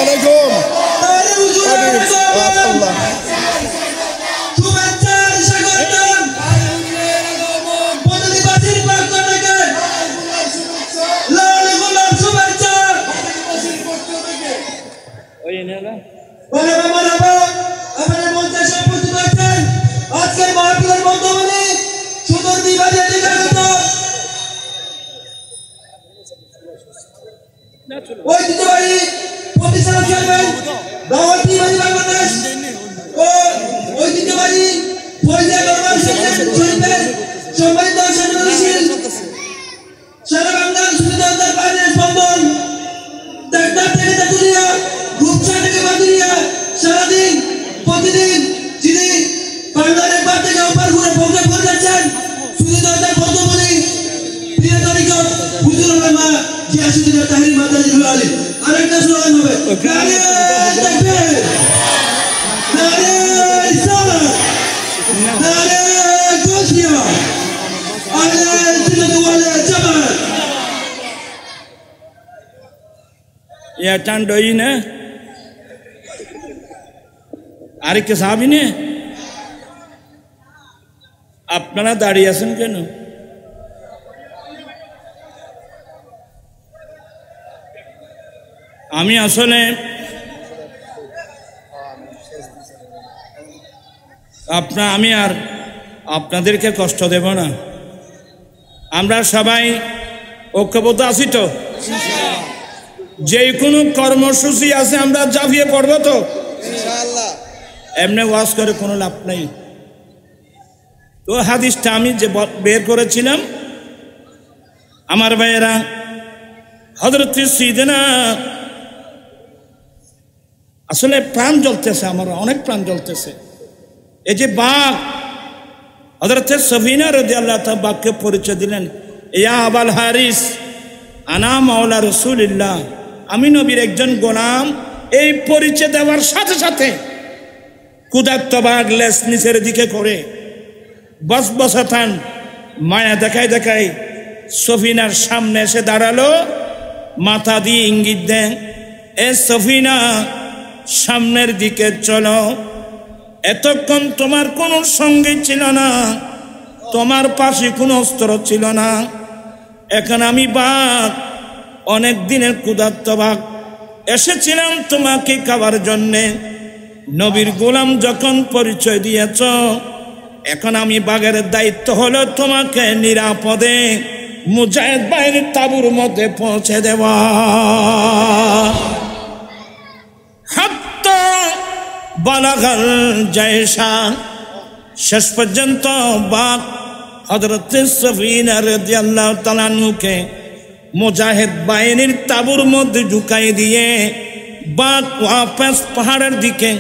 আলাইকুম। আজকের মাহফিলের বর্তমানে সুদূর বিভাগে ঐতিহ্যবাহী প্রতিষ্ঠান চেয়ারম্যান দাওয়াতি বাংলাদেশ ও ঐতিহ্যবাহী ফয়জা দরবার শরীফের সম্মানিত সদস্য সারা বাংলার সুবিধাদার বাইরে স্পন্দন টেকনা থেকে তেতুলিয়া রূপসা থেকে বাদিয়া সারাদিন প্রতিদিন যিনি বাংলার একবার থেকে ওপার ঘুরে পৌঁছে করে যাচ্ছেন সুবিধাদার বন্ধুবলী প্রিয় তরিকত হুজুর উলামা জিয়াসুদ্দিন তাহরির মাদারীপুর আলী আরেকটা স্লোগান হবে নারে তাকবীর নারে ইসলাম নারে গোসিয়া আলে সুন্নাত ওয়াল জামাত या टांडोई ने आरे के साहब ने আপনারা দাঁড়িয়ে আছেন কেন? আমি আসলে আমি আর আপনাদেরকে কষ্ট দেব না। আমরা সবাই ঐক্যবদ্ধ আছি তো? যে কোনো কর্মসূচি আছে আমরা ঝাঁপিয়ে পড়বো তো ইনশাআল্লাহ। এমনি ওয়াজ করে কোনো লাভ নাই। তো হাদিসটা আমি যে বের করেছিলাম আমার ভাইয়েরা, হযরত সাইয়েদনা আসলে প্রাণ জ্বলতেছে, আমার অনেক প্রাণ জ্বলতেছে। এই যে বাঘ হযরত সফিনা রাদিয়াল্লাহু তাআলা বাঘকে পরিচয় দিলেন, ইয়া আবাল হারিস আনা মাওলা রাসূলুল্লাহ, আমি নবীর একজন গোলাম। এই পরিচয় দেওয়ার সাথে সাথে ক্ষুধার্ত বাঘ লেজ নিচের দিকে করে বসবসাতান মায়া দেখায় দেখায় সফিনার সামনে এসে দাঁড়ালো, মাথা দিয়ে ইঙ্গিত দেন, এ সফিনা সামনের দিকে চলো। এতক্ষণ তোমার কোনো সঙ্গী ছিল না, তোমার পাশে কোনো অস্ত্র ছিল না। এখন আমি বাঘ, অনেক দিনের ক্ষুধার্ত বাঘ, এসেছিলাম তোমাকে খাবার জন্যে। নবীর গোলাম যখন পরিচয় দিয়েছ, এখন আমি বাঘের দায়িত্ব হলো তোমাকে নিরাপদে মুজাহিদ বাহিনীর তাঁবুর মধ্যে পৌঁছে দেওয়া। হাত্তা বালাগাল জায়শা, শেষ পর্যন্ত বাঘ হযরত সফিনা রাদিয়াল্লাহু তাআলা আনহুকে মুজাহিদ বাহিনীর তাঁবুর মধ্যে ঢুকাই দিয়ে বাঘ ওয়াপস পাহাড়ের দিকে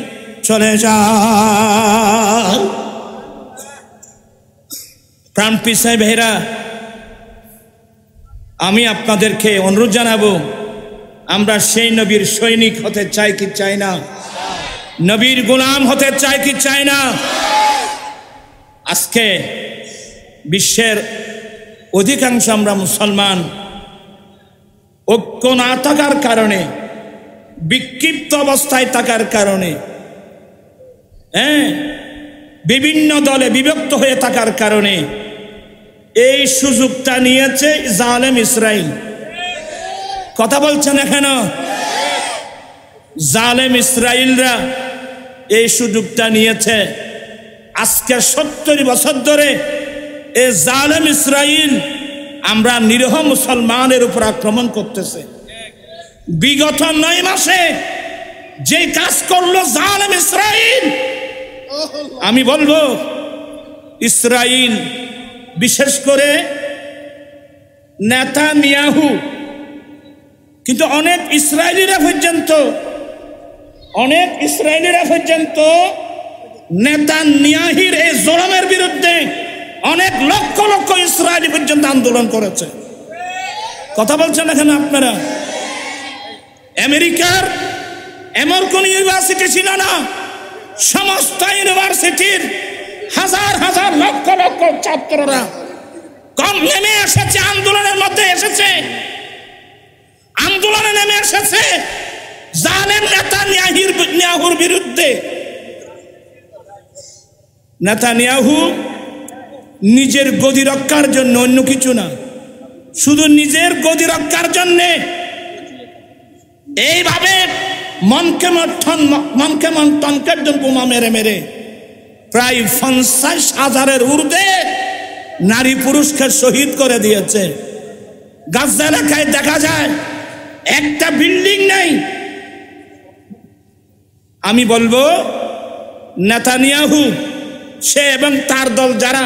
চলে যায়। প্রাণ পিসাই ভাইরা, আমি আপনাদেরকে অনুরোধ জানাবো, আমরা সেই নবীর সৈনিক হতে চাই কি চাই না? নবীর গোলাম হতে চাই কি চাই না? আজকে বিশ্বের অধিকাংশ আমরা মুসলমান ঐক্য না থাকার কারণে, বিক্ষিপ্ত অবস্থায় থাকার কারণে, বিভিন্ন দলে বিভক্ত হয়ে থাকার কারণে এই সুযোগটা নিয়েছে জালেম ইসরাইল। কথা বলছেন কেন? জালেম ইসরাইলরা এই সুযোগটা নিয়েছে। আজকে 70 বছর ধরে এই জালেম ইসরাইল আমরা নিরীহ মুসলমানের উপর আক্রমণ করতেছে। বিগত 9 মাসে যে কাজ করলো জালেম ইসরাইল, আমি বলবো ইসরাইল, বিশেষ করে নেতানিয়াহু, কিন্তু অনেক ইসরায়েলিরা পর্যন্ত নেতানিয়াহুর এই জুলুমের বিরুদ্ধে অনেক লক্ষ লক্ষ ইসরায়েলি পর্যন্ত আন্দোলন করেছে। কথা বলছেন এখানে আপনারা? আমেরিকার এমন কোন ইউনিভার্সিটি ছিল না, সমস্ত ইউনিভার্সিটির হাজার হাজার লক্ষ লক্ষ ছাত্ররা কম নেমে এসেছে, আন্দোলনের মধ্যে এসেছে, আন্দোলনে নেমে এসেছে। জালেম নেতানিয়াহুর বিরুদ্ধে। নেতানিয়াহু নিজের গদি রক্ষার জন্য, অন্য কিছু না, শুধু নিজের গদি রক্ষার জন্যে এইভাবে মনকে মন্থনকে বোমা মেরে মেরে প্রায় 50,000-এর ঊর্ধ্বে নারী পুরুষকে শহীদ করে দিয়েছে। গাজা এলাকায় দেখা যায় একটা বিল্ডিং নেই। আমি বলবো নেতানিয়াহু সে এবং তার দল যারা,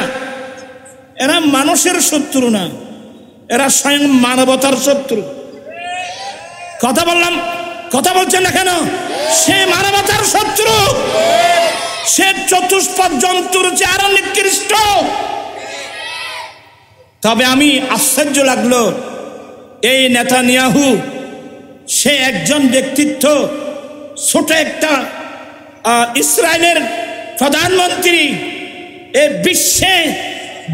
এরা মানুষের শত্রু না, এরা স্বয়ং মানবতার শত্রু। কথা বলছেন না কেন? সে মানবতার শত্রু, সে চতুষ্পদ জন্তুর চেয়ে আরো নিকৃষ্ট। তবে আমি আশ্চর্য লাগলো এই নেতানিয়াহু, সে একজন ব্যক্তিত্ব, ছোট একটা ইসরায়েলের প্রধানমন্ত্রী, এ বিশ্বে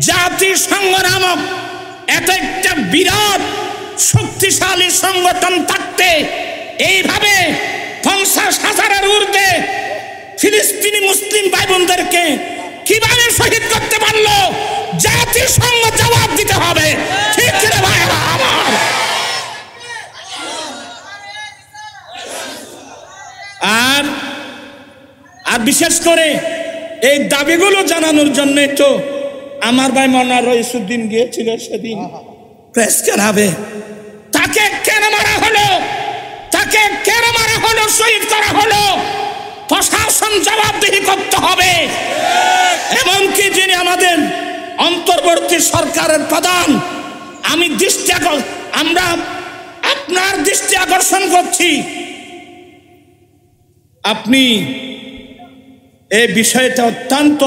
জাতিসংঘ নামক এত একটা বিরাট শক্তিশালী সংগঠন থাকতে এইভাবে 50,000-এর ঊর্ধ্বে ফিলিস্তিনি মুসলিম ভাই বোনদেরকে কিভাবে শহীদ করতে পারলো? জাতিসংঘ জবাব দিতে হবে, ঠিক রে ভাইরা আমার। আর বিশেষ করে এই দাবিগুলো জানানোর জন্য তো আমার ভাই মনার রইসুদ্দিন গিয়েছিল সেদিন প্রেস ক্লাবে। তাকে কেন মারা হলো? তাকে কেন মারা হলো? শহীদ করা হলো? প্রশাসন জবাবদিহি করতে হবে। এমনকি যিনি আমাদের অন্তর্বর্তী সরকারের প্রধান, আমরা আপনার দৃষ্টি আকর্ষণ করছি, আপনি এই বিষয়টা অত্যন্ত,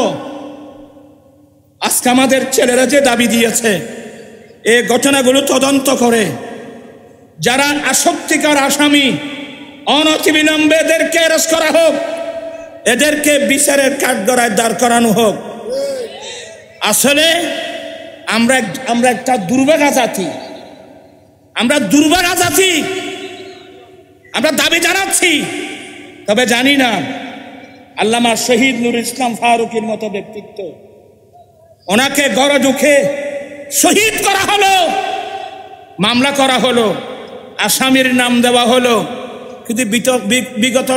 আজকে আমাদের ছেলেরা যে দাবি দিয়েছে এই ঘটনাগুলো তদন্ত করে যারা আসক্তিকর আসামি অনতিবিলম্বে এদেরকে অ্যারেস্ট করা হোক, এদেরকে বিচারের কাঠগড়ায় দাঁড় করানো হোক। আসলে আমরা একটা দুর্ভাগা জাতি, আমরা দাবি জানাচ্ছি, তবে জানি না আল্লামা শহীদ নুরুল ইসলাম ফারুকীর মতো ব্যক্তিত্ব, ওনাকে গড়ে ঢুকে শহীদ করা হলো, মামলা করা হলো, আসামির নাম দেওয়া হলো, কিন্তু বিগত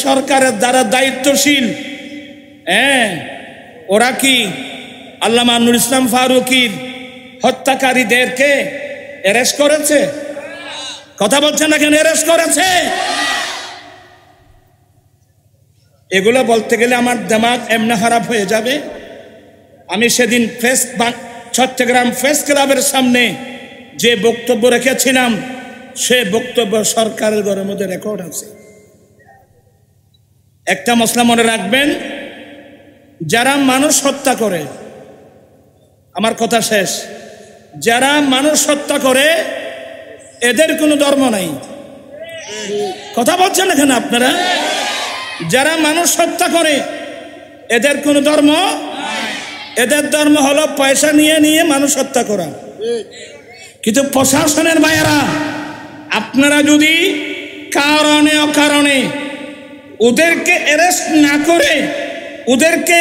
সরকারের দ্বারা দায়িত্বশীল ওরা কি আল্লামা নুরুল ইসলাম ফারুকীর হত্যাকারীদেরকে অ্যারেস্ট করেছে? কথা বলছেন না কেন? অ্যারেস্ট করেছে। এগুলো বলতে গেলে আমার দিমাগ এমনি খারাপ হয়ে যাবে। আমি সেদিন চট্টগ্রাম প্রেস ক্লাবের সামনে যে বক্তব্য রেখেছিলাম, সে বক্তব্য সরকারের ঘরের মধ্যে রেকর্ড আছে। একটা মসলা মনে রাখবেন, যারা মানুষ হত্যা করে, আমার কথা শেষ, যারা মানুষ হত্যা করে এদের কোনো ধর্ম নাই। কথা বলছেন এখানে আপনারা? যারা মানুষ হত্যা করে এদের কোনো ধর্ম, এদের ধর্ম হলো পয়সা নিয়ে নিয়ে মানুষ হত্যা করা। কিন্তু প্রশাসনের ভাইয়েরা, আপনারা যদি কারণে অকারণে ওদেরকে অ্যারেস্ট না করে ওদেরকে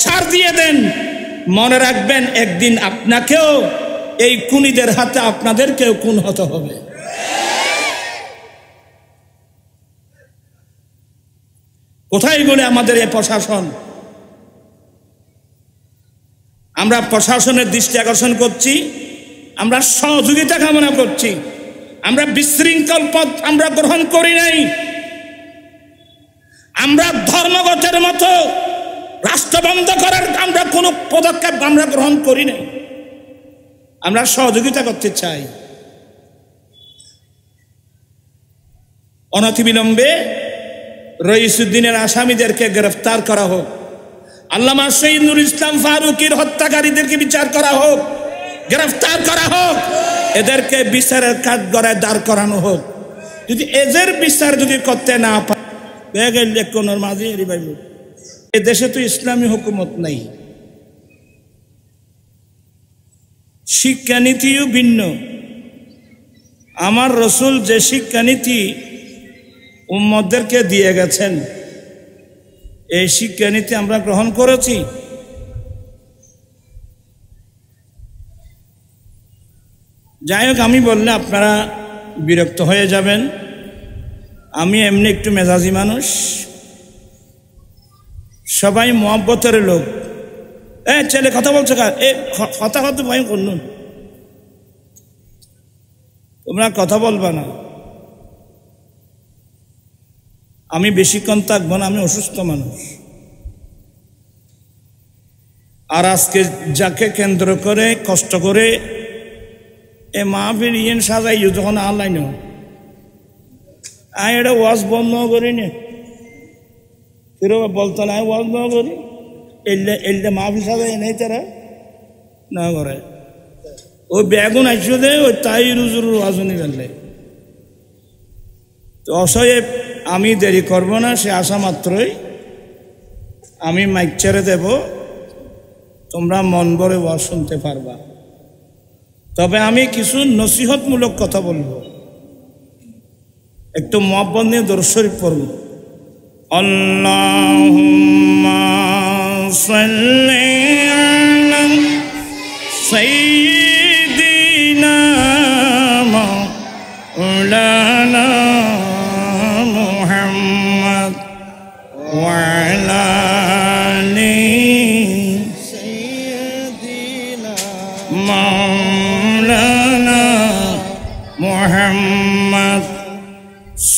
ছাড় দিয়ে দেন, মনে রাখবেন একদিন আপনাকেও এই খুনিদের হাতে আপনাদেরকেও খুন হতে হবে। কোথায় বলে আমাদের এই প্রশাসন? আমরা প্রশাসনের দৃষ্টি আকর্ষণ করছি, আমরা সহযোগিতা কামনা করছি, আমরা বিশৃঙ্খল পথ আমরা গ্রহণ করি নাই, আমরা ধর্মঘটের মতো রাষ্ট্র বন্ধ করার আমরা কোনো পদক্ষেপ আমরা গ্রহণ করি নাই, আমরা সহযোগিতা করতে চাই। অনতিবিলম্বে রইসুদ্দিনের আসামিদেরকে গ্রেফতার করা হোক, আল্লামা শহীদ নুরুল ইসলাম ফারুকীর হত্যাকারীদেরকে বিচার করা হোক, গ্রেফতার করা হোক, এদেরকে বিচারের কাঠগড়ায় দাঁড় করানো হোক। যদি এদের বিচার যদি করতে না পারে, এ দেশে তো ইসলামী হুকুমত নাই, শিক্ষানীতিও ভিন্ন, আমার রসুল যে শিক্ষানীতি উম্মতদেরকে দিয়ে গেছেন, এই শিক্ষানীতি আমরা গ্রহণ করেছি। যাই হোক, আমি বললে আপনারা বিরক্ত হয়ে যাবেন। আমি এমনি একটু মেজাজি মানুষ, সবাই মহব্বতের লোক। ছেলে কথা বলছো কার? কথা ভয় করুন, তোমরা কথা বলবা না। আমি বেশিক্ষণ থাকবো না, আমি অসুস্থ মানুষ। আর আজকে যাকে কেন্দ্র করে কষ্ট করে এ মাহফিল ইয়েন সাজাই যখন আনলাইন আমি এটা ওয়াজ বন্ধ করি নে, বলতো না ওয়াজ বন্ধ করি, এলটা মাহফিল সাজাই নেই তারা না করে। ওই বেগুন আসছে দে ওই তাই রুজুর ওয়াজনি ফেললে তো অসহায়। আমি দেরি করব না, সে আসা মাত্রই আমি মাইক ছেড়ে দেব, তোমরা মন ভরে ওয়াজ শুনতে পারবা। তবে আমি কিছু নসিহতমূলক কথা বলবো, একটু মুহাব্বত নিয়ে দরুদ শরীফ পড়ব। আল্লাহুম্মা সাল্লি আলা সাইয়্যিদিনা মাওলানা মুহাম্মদ ওয়া আলা আলি সাইয়্যিদিনা মাওলানা মুহাম্মদ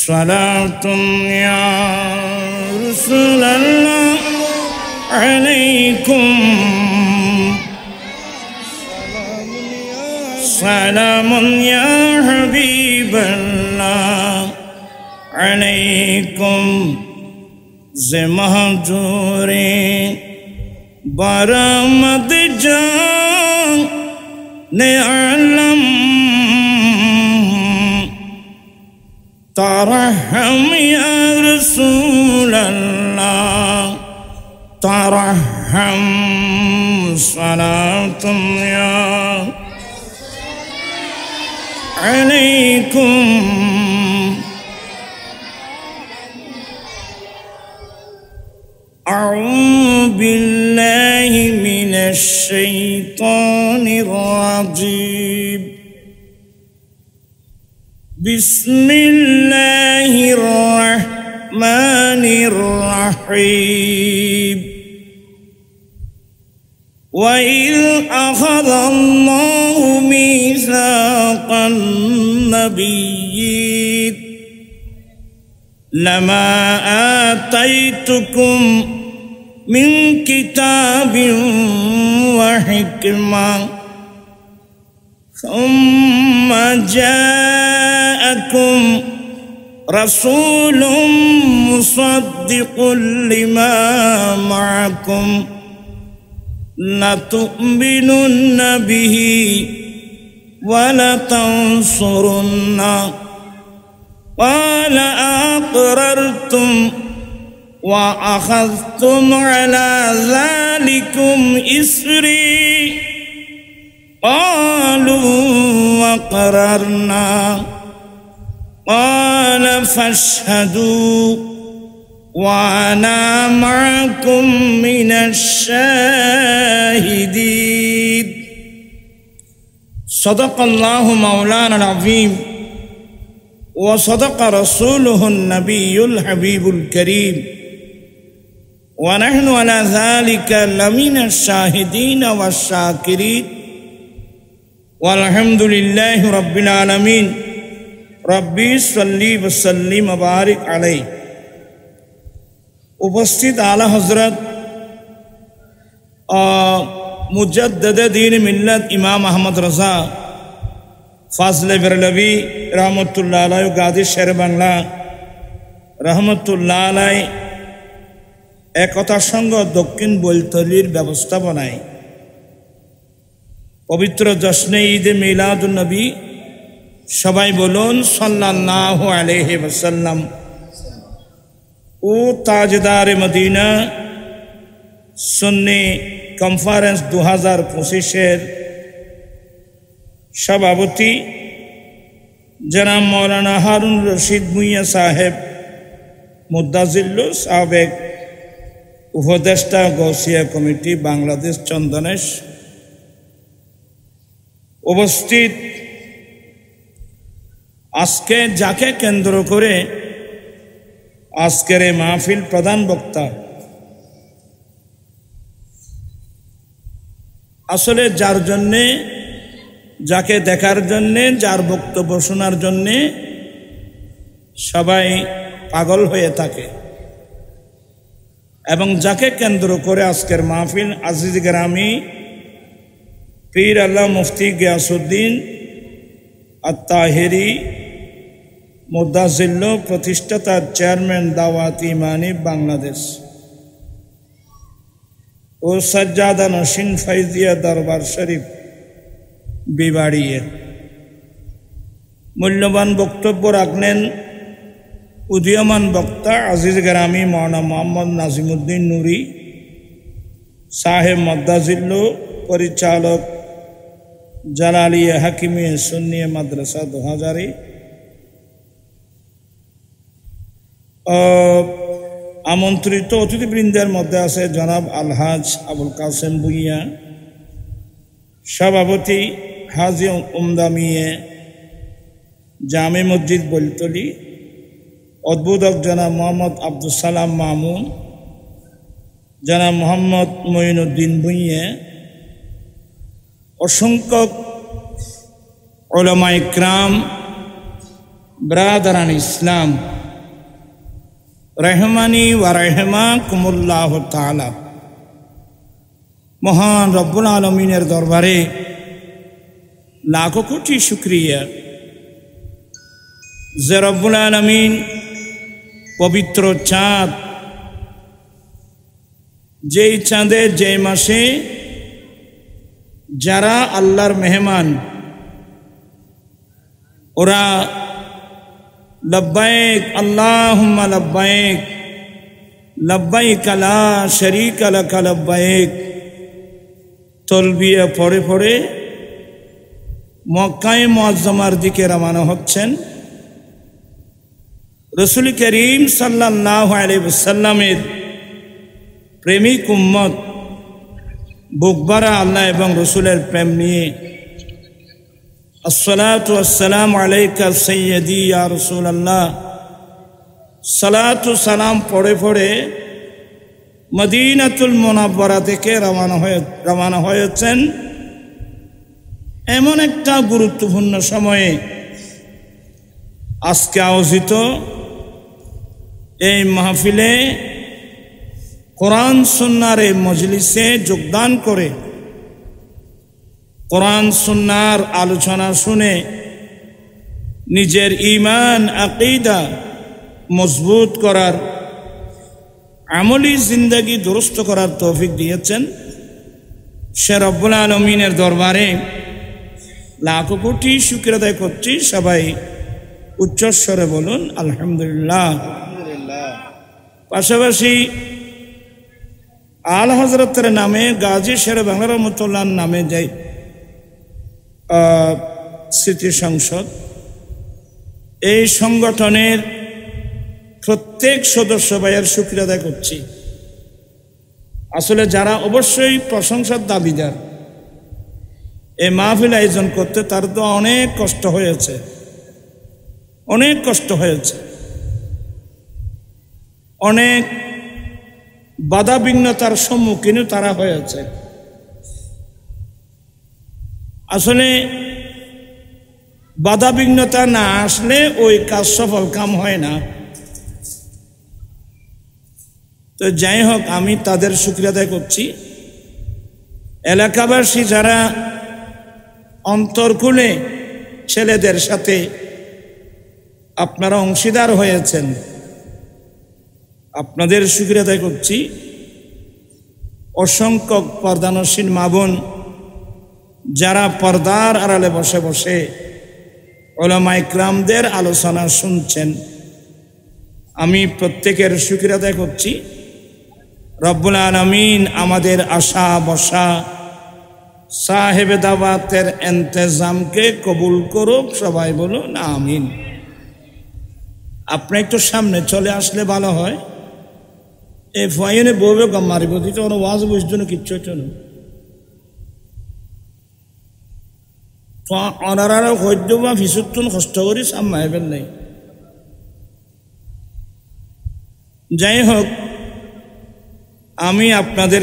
সালাতুন ইয়া রাসূলুল্লাহ আলাইকুম সালামুন ইয়া হাবিবাল্লাহ আলাইকুম যে মাহজুরে বারামদ জান নে আলম ترحم يا رسول الله ترحم صلاة يا عليكم أعوذ بالله من الشيطان الرجيم بسم الله الرحمن الرحيم وإذ أخذ الله ميثاق النبيين لما آتيتكم من كتاب وحكمة ثم جاءكم رسول مصدق لما معكم لتؤمنن به ولتنصرنه قال أقررتم وأخذتم على ذلكم إصري قالوا وقررنا قال فاشهدوا وأنا معكم من الشاهدين صدق الله مولانا العظيم وصدق رسوله النبي الحبيب الكريم ونحن على ذلك لمن الشاهدين والشاكرين والحمد لله رب العالمين ربي صلي وسلم وبارك عليه উপস্থিত আলা হযরত মুজাদ্দিদ দ্বীন মিল্লাত ইমাম আহমদ রাজা ফাজলে বেরলভী রহমতুল্লাহ আলাইহি গাজী শের বাংলা রহমতুল্লাহ আলাইহি একতা সংঘ দক্ষিণ বৈলতলির ব্যবস্থাপনায় পবিত্র জশ্নে ঈদে মিলাদুন নবী সবাই বলুন সাল্লাল্লাহু আলাইহি ওয়াসাল্লাম ও তাজদার মদিনা সুন্নি কনফারেন্স 2025 এর সভাপতি জনাব মৌলানা হারুন রশিদ ভূঁইয়া সাহেব মুদ্দাজিল্লু, সাবেক উপদেষ্টা গৌসিয়া কমিটি বাংলাদেশ চন্দনেশ, উপস্থিত আজকে যাকে কেন্দ্র করে আজকের এই মাহফিল, প্রধান বক্তা, আসলে যার জন্যে, যাকে দেখার জন্যে, যার বক্তব্য শোনার জন্যে সবাই পাগল হয়ে থাকে, এবং যাকে কেন্দ্র করে আজকের মাহফিল, আজিজ গ্রামী পীর আল্লাহ মুফতি গিয়াসউদ্দিন আত-তাহেরি মুদ্দাজিল্লু, প্রতিষ্ঠাতা, চেয়ারম্যান দাওয়াত ইমানি বাংলাদেশ ও সজ্জাদা নসীন ফাইজিয়া দরবার শরীফ বিবাড়িয়ে মূল্যবান বক্তব্য রাখলেন উদীয়মান বক্তা আজিজ গ্রামী মৌলানা মোহাম্মদ নাজিমুদ্দিন নুরি সাহেব মুদ্দাজিল্লু, পরিচালক জালালিয়া হাকিমিয়া সুন্নিয়া মাদ্রাসা 2000। আমন্ত্রিত অতিথিবৃন্দের মধ্যে আছে জনাব আলহাজ আবুল কাসেম ভূঁইয়া, সভাপতি হাজি উমদামিয়ে জামে মসজিদ বৈলতলি, উদ্বোধক জনাব মোহাম্মদ আব্দুল সালাম মামুন, জনাব মোহাম্মদ মঈনুদ্দিন ভূঁইয়া, অসংখ্য উলামা ইকরাম, ব্রাদারান ইসলাম, রহমানি ওয়া রাহমাকুমুল্লাহ তাআলা। মহান রব্বুল আলমিনের দরবারে লাখো কোটি শুকরিয়া যে রব্বুল আলমিন পবিত্র চাঁদ, যেই চাঁদে, যে মাসে যারা আল্লাহর মেহমান, ওরা লব্বাইক আল্লাহুম্মা লব্বাইক লব্বাইক লা শারীকা লাকা লব্বাইক তলবিয়া পড়ে পড়ে মক্কায়ে মুআজ্জামার দিকে রওনা হচ্ছেন। রাসূল করিম সাল্লাল্লাহু আলাইহি ওয়াসাল্লামের প্রেমিক উম্মত, বুকবারা আল্লাহ এবং রসুলের প্রেম নিয়ে আসসালাতু ওয়াসসালামু আলাইকা সাইয়্যিদি ইয়া রাসূলুল্লাহ, সালাতু সালাম পড়ে পড়ে মদিনাতুল মুনাওয়ারা থেকে রওনা হয়েছেন। এমন একটা গুরুত্বপূর্ণ সময়ে আজকে আয়োজিত এই মাহফিলে, কোরআন সুন্নাহর এই মজলিসে যোগদান করে কোরআন সুন্নাহর আলোচনা শুনে নিজের ঈমান আকীদা মজবুত করার, আমলি জিন্দেগি দুরুস্ত করার তৌফিক দিয়েছেন। সে রব্বুল আলমিনের দরবারে লাখো কোটি শুকরিয়া আদায় করছি। সবাই উচ্চস্বরে বলুন আলহামদুলিল্লাহ। পাশাপাশি আল হযরতের নামে, গাজী শেরে বাংলা রহমতুল্লাহর নামে যাই স্মৃতি সংসদ, এই সংগঠনের প্রত্যেক সদস্য ভাইয়ের শুকরিয়া আদায় করছি। আসলে যারা অবশ্যই প্রশংসার দাবিদার, এই মাহফিল আয়োজন করতে তার তো অনেক কষ্ট হয়েছে, অনেক কষ্ট হয়েছে, অনেক বাধা বিঘ্নতার সম্মুখীন তারা হয়েছে। আসলে বাধা বিঘ্নতা না আসলে ওই কাজ সফল কাম হয় না। তো যাই হোক, আমি তাদের শুকরিয়া আদায় করছি। এলাকাবাসী যারা অন্তর খুলে ছেলেদের সাথে আপনারা অংশীদার হয়েছেন, আপনাদের শুকরিয়া আদায় করছি। অসংখ্য পর্দানসীন মা বোন যারা পর্দার আড়ালে বসে বসে উলামা ইকরামদের আলোচনা শুনছেন, আমি প্রত্যেকের শুকরিয়া আদায় করছি। রব্বুল আলামিন আমাদের আশা বসা সাহেবে দাওয়াতের ইন্তজামকে কবুল করুক। সবাই বলুন আমিন। আপনি একটু সামনে চলে আসলে ভালো হয়। এই ফয়নে বউবে গম মারিব দিতে কোনো ওয়াজ বুঝতো না, কিচ্ছু হতো না। অনারা সদ্য বা ফিসুতুন কষ্ট করি সামাইবেন নাই। যাই হোক, আমি আপনাদের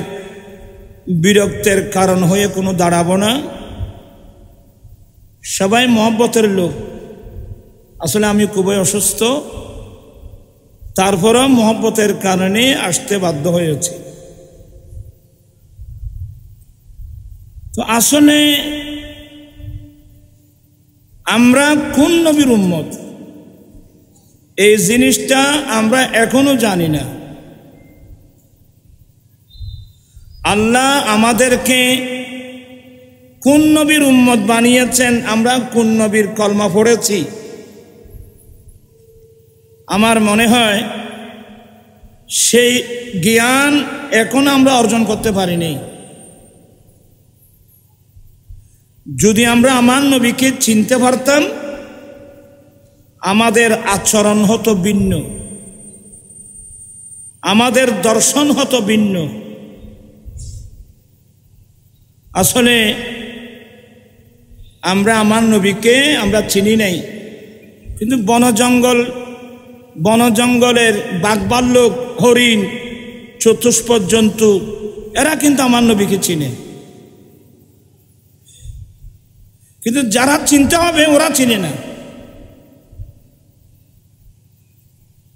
বিরক্তের কারণ হয়ে কোনো দাঁড়াবো না। সবাই মহব্বতের লোক। আসলে আমি খুবই অসুস্থ, তারপরও মহব্বতের কারণে আসতে বাধ্য হয়েছি। তো আসলে আমরা কোন নবীর উম্মত এই জিনিসটা আমরা এখনো জানি না। আল্লাহ আমাদেরকে কোন নবীর উম্মত বানিয়েছেন, আমরা কোন নবীর কলমা পড়েছি, আমার মনে হয় সেই জ্ঞান এখনো আমরা অর্জন করতে পারিনি। যদি আমরা আমার নবীকে চিনতে পারতাম, আমাদের আচরণ হতো ভিন্ন, আমাদের দর্শন হতো ভিন্ন। আসলে আমরা আমার নবীকে আমরা চিনি নাই, কিন্তু বনজঙ্গলের বাঘভাল্লুক, হরিণ, চতুষ্পদ জন্তু এরা কিন্তু আমার নবীকে চিনে। কিন্তু যারা চিনতে হবে ওরা চিনে না।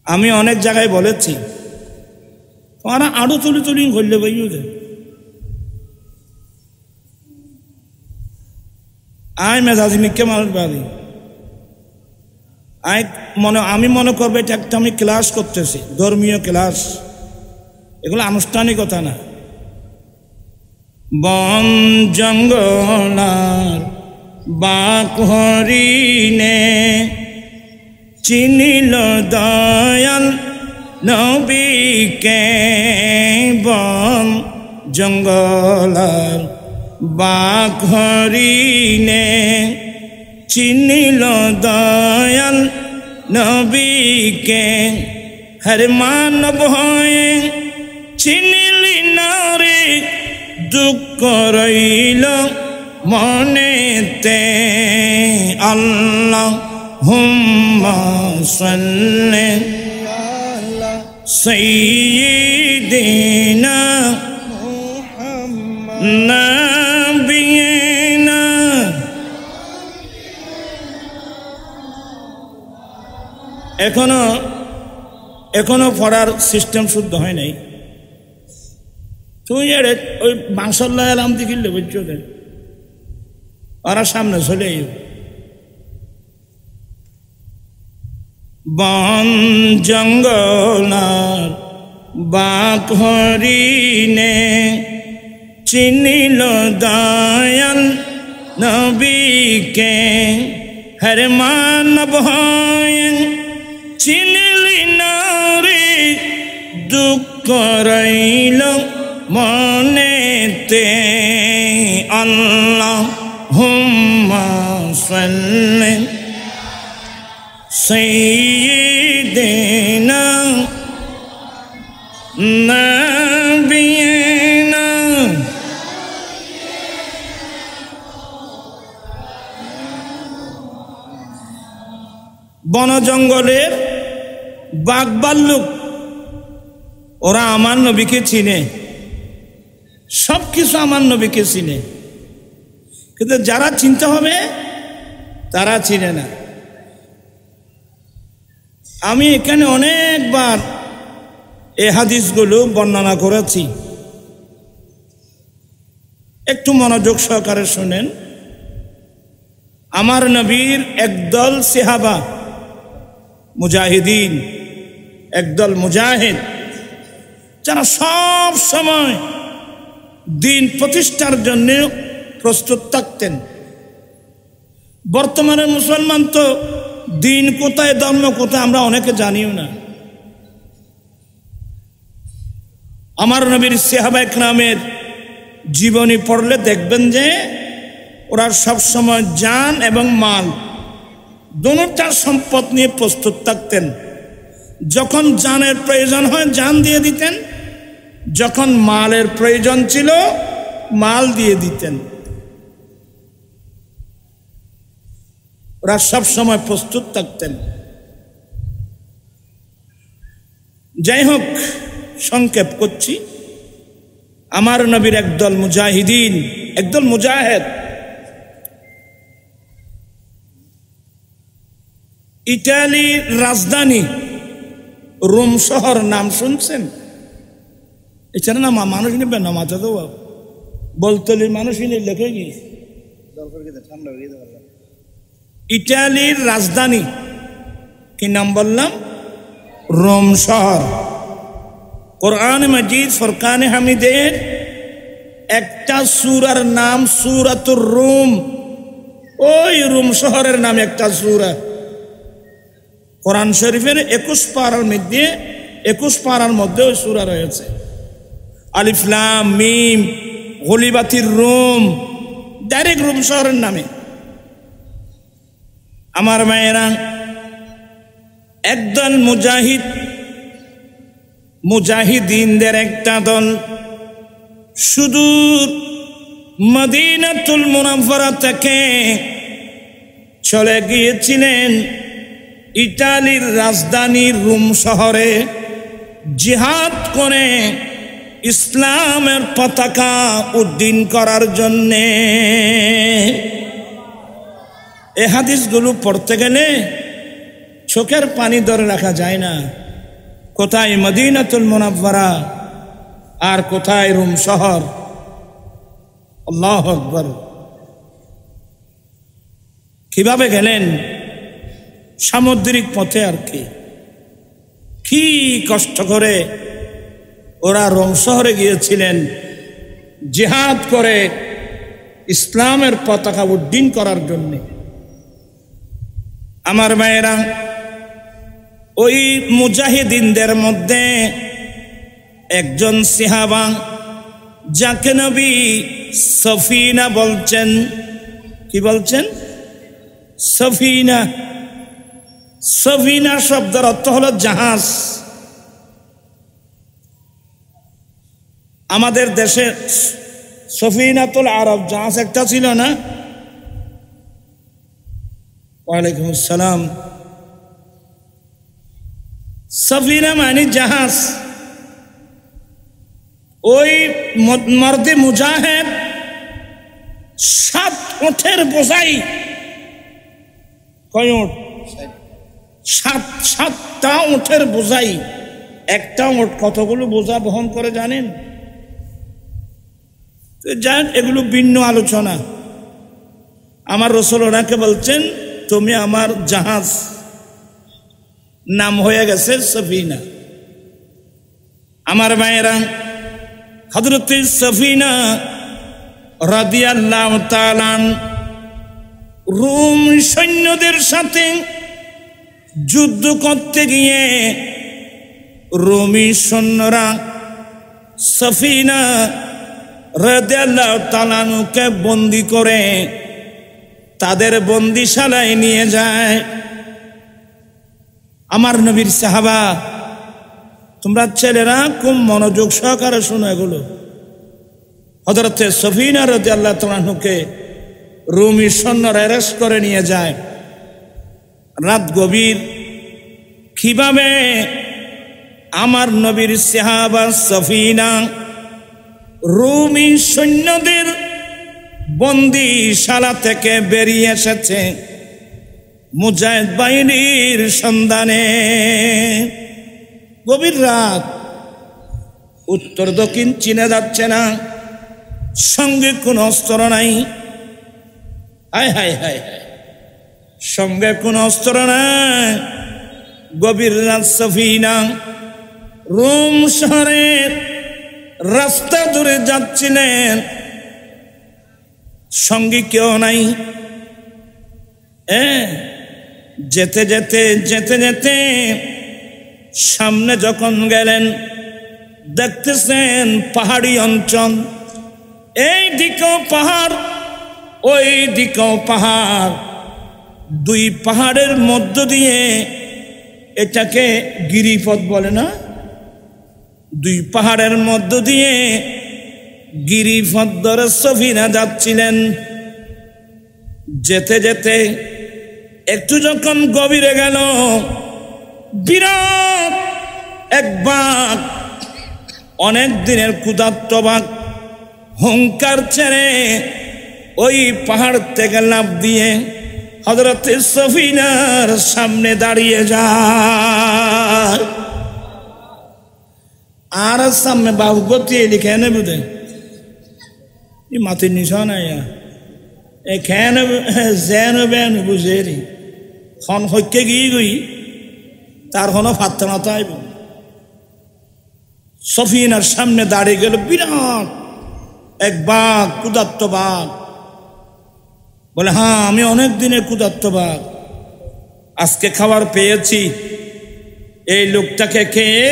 আমি অনেক জায়গায় বলেছি, ওরা আড়ু তুলি তুলি করলে বইও যায়। আয় মেজাজি মিকে মানুষ বাড়ি আমি মনে করবো এটা একটা আমি ক্লাস করতেছি, ধর্মীয় ক্লাস, এগুলো আনুষ্ঠানিকতা না। বন জঙ্গলার বাক হরিণে চিনিল দয়াল নবীকে। বন জঙ্গলার বাক হরিণে চিনিল দয়াল নবীকে। হর মানব হয়ে চিনিলি না রে, দুঃখ রইল মনেতে। আল্লাহুম্মা সাল্লি আলা সাইয়্যিদিনা নাবিয়িনা। এখনো পড়ার সিস্টেম শুদ্ধ হয় নাই। তুই ওই মাংসল্লাহ আলাম দেখিলে বুঝছো, ওরা সামনে চলে আইব। বন জঙ্গলার বাক হরিণে চিনিল দয়াল নবীকে। হর মানব হয়ে চিনিলি না রে, দুঃখ রইল মনেতে। আল্লাহুম্মা সাল্লি সাইয়্যিদিনা নাবিয়িনা। বন জঙ্গলের বাঘ ভাল্লুক ওরা আমার নবীকে চিনে, সবকিছু আমার নবীকে চিনে, কিন্তু যারা চিনতে হবে তারা চিনে না। আমি এখানে অনেকবার এই হাদিসগুলো বর্ণনা করেছি, একটু মনোযোগ সহকারে শুনেন। আমার নবীর একদল সাহাবা মুজাহিদিন, একদল মুজাহিদ, যারা সব সময় দিন প্রতিষ্ঠার জন্য প্রস্তুত থাকতেন। বর্তমানে মুসলমান তো দিন কোথায় ধর্ম কোথায় আমরা অনেকে জানিও না। আমার নবীর সাহাবা ইকরামের জীবনী পড়লে দেখবেন যে ওরা সবসময় জান এবং মাল দুটোটা সম্পদ নিয়ে প্রস্তুত থাকতেন। যখন জানের প্রয়োজন হয় জান দিয়ে দিতেন, যখন মালের প্রয়োজন ছিল মাল দিয়ে দিতেন। ওরা সবসময় প্রস্তুত থাকতেন। যাই হোক, সংক্ষেপ করছি। আমার নবীর একদল মুজাহিদিন, একদল মুজাহিদ ইটালির রাজধানী রোম শহর নাম শুনছেন? এছাড়া না মানুষ নিবে না মাথা তো বলতলির মানুষ লেখে গিয়েছে। ইটালির রাজধানী কি নাম বললাম? রোম শহর। কোরআন মাজিদ ফুরকানে হামিদের একটা সূরার নাম সূরাতুর রুম। ওই রোম শহরের নাম একটা সূরা। কোরআন শরীফের 21 পারার মধ্যে ওই সূরা রয়েছে। আলিফ লাম মিম গলিবাতির রুম, ডাইরেক্ট রোম শহরের নামে। আমার মায়েরা, একদল মুজাহিদিনদের একটা দল সুদূর মদিনাতুল মুনাওয়ারা থেকে চলে গিয়েছিলেন ইতালির রাজধানী রোম শহরে জিহাদ করে ইসলামের পতাকা উড্ডীন করার জন্যে। এই হাদিসগুলো পড়তে গেলে চোখের পানি ধরে রাখা যায় না। কোথায় মদিনাতুল মুনাওয়ারা আর কোথায় রোম শহর। আল্লাহু আকবার। কিভাবে গেলেন? সামুদ্রিক পথে। আর কি কষ্ট করে ওরা রোম শহরে গিয়েছিলেন জিহাদ করে ইসলামের পতাকা উড্ডীন করার জন্য। আমার মায়েরা, ওই মুজাহিদিনদের মধ্যে একজন সাহাবা যাকে নবী সফিনা বলছেন। কি বলছেন? সফিনা। সফিনা শব্দের অর্থ হলো জাহাজ। আমাদের দেশে সফিনাতুল আরব জাহাজ একটা ছিল না? ওয়ালাইকুম আসসালাম। সফিনা মানে জাহাজ। ওই মর্দে মুজাহিদ 7 উটের বোঝাই। কয় উট? 7টা উটের বোঝাই। একটা উট কতগুলো বোঝা বহন করে জানেন? যান, এগুলো ভিন্ন আলোচনা। আমার রাসূল ওনাকে বলছেন, তুমি আমার জাহাজ। নাম হয়ে গেছে সফিনা। আমার মায়েরা, হযরত সফিনা রাদিয়াল্লাহু তাআলা রোম সৈন্যদের সাথে যুদ্ধ করতে গিয়ে রোমী সৈন্যরা সফিনা রাদিয়াল্লাহু তাআলাকে বন্দী করে তাদের বন্দিশালায় নিয়ে যায়। আমার নবীর সাহাবা, তোমরা ছেলেরা খুব মনোযোগ সহকারে শোনো এগুলো। হযরত সফিনা রাদিয়াল্লাহু তাআলাকে রোমী সৈন্যরা অ্যারেস্ট করে নিয়ে যায়। রাত গভীর। কিভাবে আমার নবীর সাহাবা সফিনা রোমী সৈন্যদের বন্দিশালা থেকে বেরিয়ে এসেছে মুজাহিদ বাহিনীর সন্ধানে। গভীর রাত, উত্তর দক্ষিণ চিনে যাচ্ছে না, সঙ্গে কোনো অস্ত্র নাই। হায় হায় হায় হায়, সঙ্গে কোনো অস্ত্র নাই। গভীর রাত সফিনা রোম শহরের রাস্তা ধরে যাচ্ছিলেন, সঙ্গী কেউ নাই। যেতে যেতে যেতে যেতে সামনে যখন গেলেন দেখতেছেন পাহাড়ি অঞ্চল, এই দিকেও পাহাড় ওই দিকেও পাহাড়, দুই পাহাড়ের মধ্য দিয়ে, এটাকে গিরিপথ বলে না, দুই পাহাড়ের মধ্য দিয়ে গিরিপথ ধরে সফিনা যাচ্ছিলেন। যেতে যেতে একটু যখন গভীরে গেল, বিরাট এক বাঘ, অনেক দিনের ক্ষুধার্ত বাঘ হুঙ্কার ছেড়ে ওই পাহাড় থেকে লাফ দিয়ে হযরত সফিনার সামনে দাঁড়িয়ে যায়। আর সামনে বাবু গতি লিখে নে বুঝে মাটির নিশান এখানে যেন বেন বুঝে রি খন হইকে গিয়ে গই তার কোনো ফাত্তা না তাইব। সফিনার সামনে দাঁড়িয়ে গেল বিরাট এক বাঘ, ক্ষুধার্ত বাঘ। বলে, হ্যাঁ আমি অনেক দিনের ক্ষুধার্ত বাঘ, আজকে খাবার পেয়েছি, এই লোকটাকে খেয়ে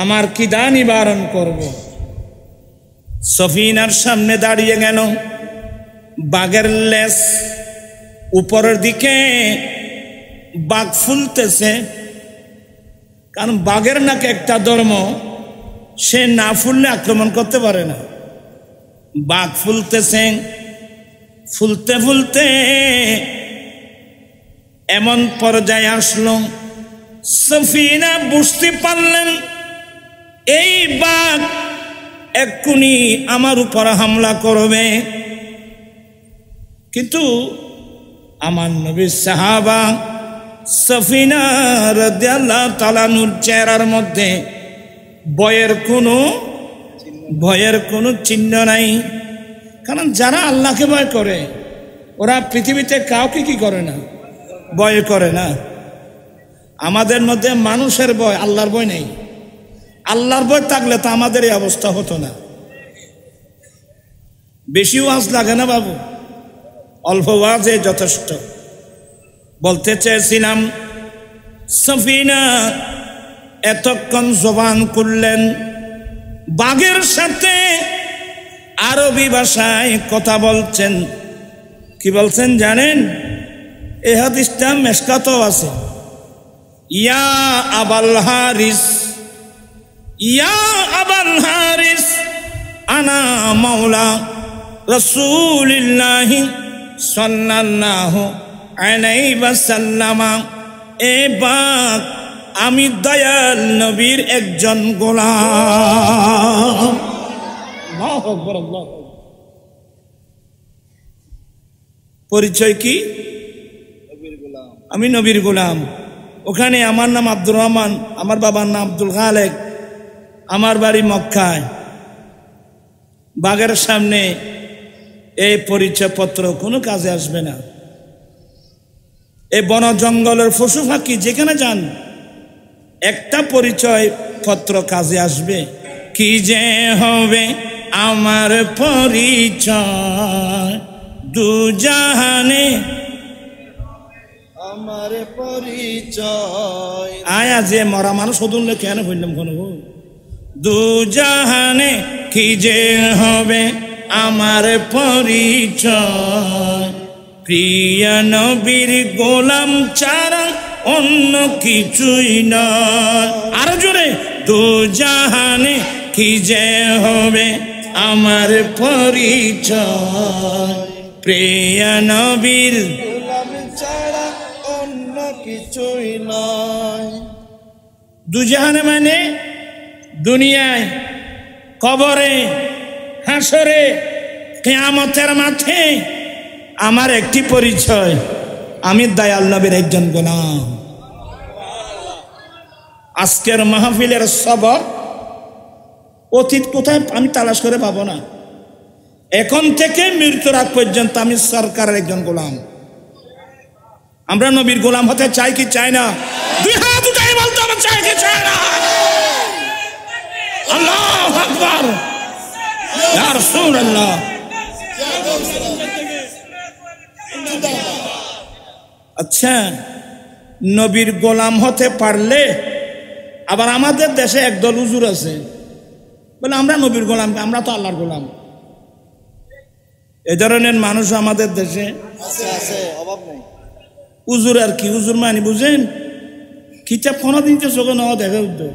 আমার খিদা নিবারণ করব। সফিনার সামনে দাঁড়িয়ে গেল, বাঘের লেজ উপরের দিকে, বাঘ ফুলতেছে, কারণ বাঘের নাকি একটা ধর্ম, সে না ফুললে আক্রমণ করতে পারে না। বাঘ ফুলতেছে, ফুলতে ফুলতে এমন পর্যায়ে আসলো, সফিনা বুঝতে পারলেন এই বাঘ এক্ষুনি আমার উপর হামলা করবে। কিন্তু আমার নবীর সাহাবা সফিনা রাদিয়াল্লাহু তাআলা আনহুর চেহারার মধ্যে ভয়ের কোনো চিহ্ন নাই। কারণ যারা আল্লাহকে ভয় করে ওরা পৃথিবীতে কাউকে কি করে না, ভয় করে না। আমাদের মধ্যে মানুষের ভয়, আল্লাহর ভয় নেই। আল্লাহর ভয় থাকলে তো আমাদের এই অবস্থা হতো না। বেশি ওয়াজ লাগে না বাবু, অল্প ওয়াজে যথেষ্ট। বলতে চেয়েছিলাম, সফিনা এতক্ষণ জবান খুললেন, বাঘের সাথে আরবি ভাষায় কথা বলছেন। কি বলছেন জানেন? এই হাদিসটা মেশকাতেও আছে। ইয়া আবাল হারিস, ইয়া আবাল হারিস, আনা মাওলা রাসূলিল্লাহি সাল্লাল্লাহু আলাইহি ওয়াসাল্লাম। এ বাঘ, আমি দয়াল নবীর একজন গোলাম। আল্লাহু আকবার, আল্লাহু আকবার। পরিচয় কি? আমি নবীর গোলাম। ওখানে আমার নাম আব্দুর রহমান, আমার বাবার নাম আব্দুল খালেক, আমার বাড়ি মক্কায়। বাঘের সামনে এই পরিচয়পত্র কোনো কাজে আসবে না। এই বন জঙ্গলের পশু পাখি যেখানে যান, একটা পরিচয় পত্র কাজে আসবে। কি যে হবে আমার পরিচয় দুজাহানে, আমার পরিচয়। আয়া যে মরা মানুষ হদুনলে কেন বললাম কোন দুজাহানে, কি যে হবে আমার পরিচয় প্রিয় নবীর গোলাম ছাড়া অন্য কিছুই নয়। আরো জোরে, দুজাহানে কি যে হবে আমার পরিচয় প্রিয় নবীর গোলাম ছাড়া অন্য কিছুই নয়। দুজাহানে মানে দুনিয়ায়, কবরে, হাসরে, কিয়ামতের মাঠে আমার একটি পরিচয়, আমি দয়াল নবীর একজন গোলাম। আজকের মাহফিলের সবক অতীত কোথায় আমি তালাশ করে পাবো না। এখন থেকে মৃত্যুর আগ পর্যন্ত আমি সরকারের একজন গোলাম। আমরা নবীর গোলাম হতে চাই কি চাই না? দুই হাত উঠাই বলতে হবে, চাই কি চাই না? আল্লাহু আকবার, ইয়া রাসূলুল্লাহ। আচ্ছা, নবীর গোলাম হতে পারলে আবার আমাদের দেশে একদল হুজুর আছে বলে আমরা নবীর গোলাম, আমরা তো আল্লাহর গোলাম। এ ধরনের মানুষ আমাদের দেশে আছে, অভাব নেই। উজুর আর কি, উজুর মানে বুঝেন, কিতাব কোনদিন তো চোখে নেওয়া দেখে উদ্যোগ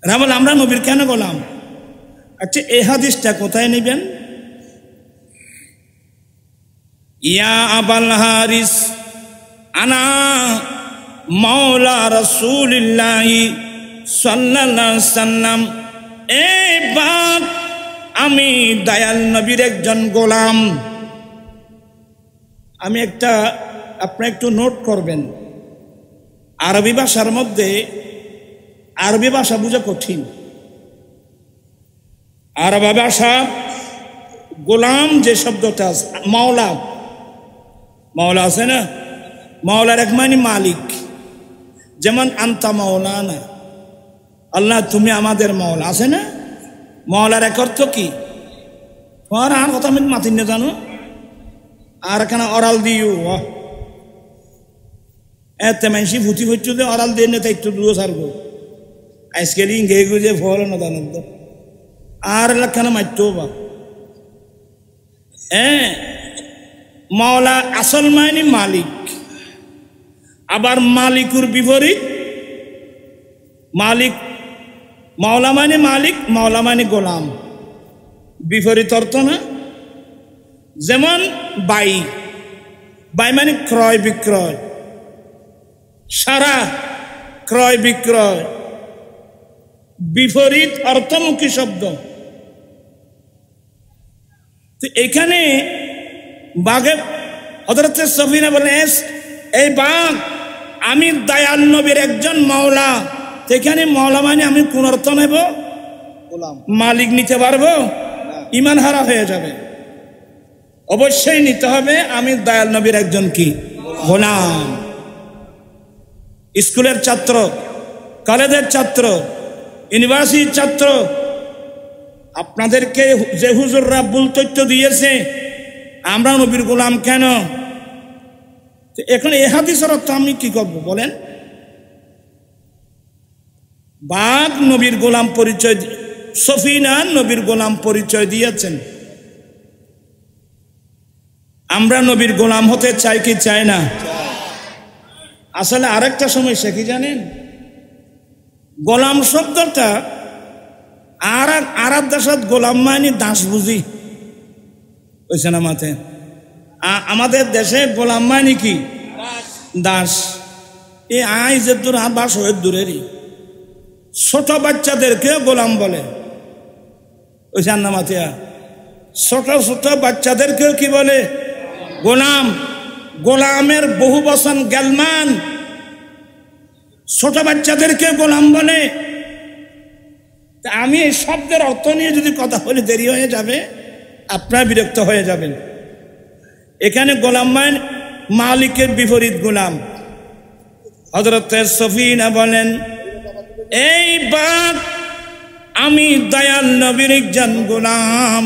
রাবল আমরা নবীর কেন গোলাম? আচ্ছা, এই হাদিসটা কোথায় নেবেন? ইয়া আবাল হারিস আনা মাওলা রাসূলিল্লাহি সাল্লাল্লাহু আলাইহি সাল্লাম, এই বাপ আমি দয়াল নবীর একজন গোলাম। আমি আপনি একটু নোট করবেন, আরবি ভাষার মধ্যে আরবি ভাষা বোঝা কঠিন। আরবি ভাষা গোলাম যে শব্দটা আছে, মাওলা, মাওলা আছে না, মাওলার এক মানে মালিক। যেমন আন্তা মাওলানা, আল্লাহ তুমি আমাদের মাওলা, আছে না? মাওলার এক অর্থ কি? তোমার আর কথা আমি মাতিন না জানো, আর এখানে অরাল দিও এতে মানসি ভূতি হচ্ছে যে অরাল দিয়ে নেতা একটু দূর সারবো আজকাল ইংগে গুজে ফল না জানো তো আর এলাকানে মারতেও বা মাওলা আসল মানে মালিক, আবার মালিকুর বিপরীত মালিক। মাওলা মানে মালিক, মাওলা মানে গোলাম, বিপরীত অর্থ না? যেমন বাই, বাই মানে ক্রয় বিক্রয়, সারা ক্রয় বিক্রয়, বিপরীত অর্থমুখী শব্দ। তো এখানে বাঘে হযরত সফিনা বলেন, এই বাঘ আমি দয়াল নবীর একজন মাওলা। এখানে মাওলা মানে আমি কোন অর্থ নেব? গোলাম। মালিক নিতে পারবো? ইমান হারা হয়ে যাবে। অবশ্যই নিতে হবে আমি দয়াল নবীর একজন কি গোলাম। স্কুলের ছাত্র, কলেজের ছাত্র, ইউনিভার্সিটির ছাত্র, আপনাদেরকে যে হুজুররা ভুল তথ্য দিয়েছে আমরা নবীর গোলাম কেন, এখন এই হাদিসের অর্থ আমি কি করবো বলেন? বাঘ নবীর গোলাম পরিচয়, সফিনা নবীর গোলাম পরিচয় দিয়েছেন। আমরা নবীর গোলাম হতে চাই কি চাই না? আসলে আরেকটা সমস্যা কি জানেন, গোলাম শব্দটা আর দেশত গোলাম মানে দাস বুঝি হয়েছে না মাথে। আমাদের দেশে গোলাম মানে কি দাস। এই আই যে দূর আর বাস হয়ে দূরেরই, ছোট বাচ্চাদেরকে গোলাম বলে হয়েছে না মাথে। ছোট ছোট বাচ্চাদেরকেও কি বলে? গোলাম। গোলামের বহু বচন গেলমান, ছোট বাচ্চাদেরকে গোলাম বলে। আমি এই শব্দের অর্থ নিয়ে যদি কথা বলি দেরি হয়ে যাবে, আপনারা বিরক্ত হয়ে যাবেন। এখানে গোলাম মানে মালিকের বিপরীত গোলাম। হযরত সফিনা বলেন, এই বাপ আমি দয়াল নবীর একজন গোলাম।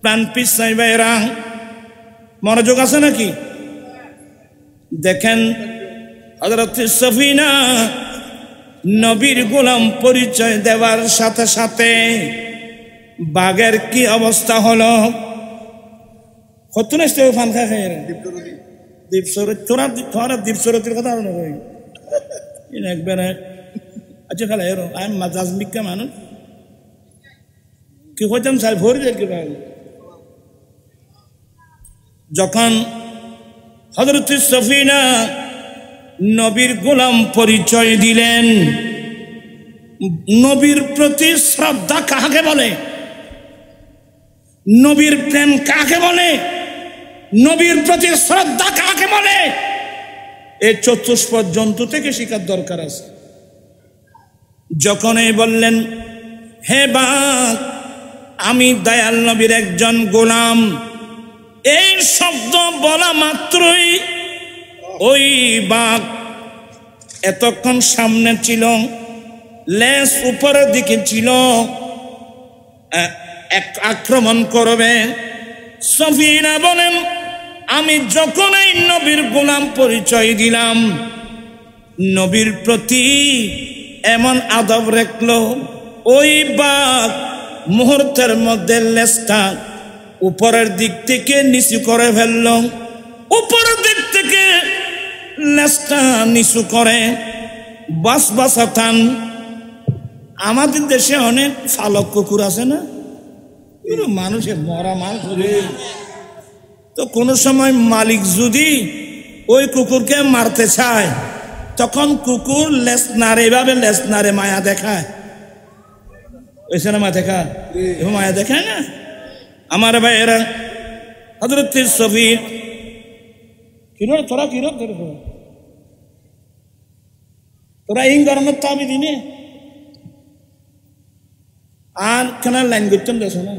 প্রাণ পিছাই বাইরা মনোযোগ আছে নাকি? দেখেন হযরত সফিনা নবীর গোলাম পরিচয় দেওয়ার সাথে সাথে বাঘের কি অবস্থা হলো। কত নেস্তে ফান খা খাই দীপসরত, তোরা দীপসরতির কথা একবার। আচ্ছা খালা এর আমি মাজাজ বিজ্ঞা মানুষ কি হইতাম সাল ভরে যায় কি ভাই। যখন হযরত সফিনা নবীর গোলাম পরিচয় দিলেন, নবীর প্রতি শ্রদ্ধা কাকে বলে? নবীর প্রেম কাকে বলে? নবীর প্রতি শ্রদ্ধা কাকে বলে? এই চতুষ্পদ জন্তু থেকে শিকার দরকার আছে। যখন এই বললেন, হে বাঘ আমি দয়াল নবীর একজন গোলাম, এই শব্দ বলা মাত্রই ওই বাঘ এতক্ষণ সামনে ছিল, লেজ উপরের দিকে ছিল, আক্রমণ করবে। সফিনা বলেন, আমি যখন এই নবীর গোলাম পরিচয় দিলাম, নবীর প্রতি এমন আদব রাখলো, ওই বাঘ মুহূর্তের মধ্যে লেজটা উপরের দিক থেকে নিচু করে ফেলল, উপরের দিক থেকে লেজটা নিচু করে বাসবাসাতান। আমাদের দেশে অনেক ফালক কুকুর আছে না, মানুষের মরা মানুষ, তো কোনো সময় মালিক যদি ওই কুকুরকে মারতে চায় তখন কুকুর লেজ নাড়ে, এভাবে লেজ নাড়ে, মায়া দেখায়। ওই সিনেমা দেখা মায়া দেখায় না। আমার ভাইয়েরা, হযরত সফি তোরা কিরক তোরা এই গরমের তাবি দিনে আর কেন লাইন করতেন দেখো না,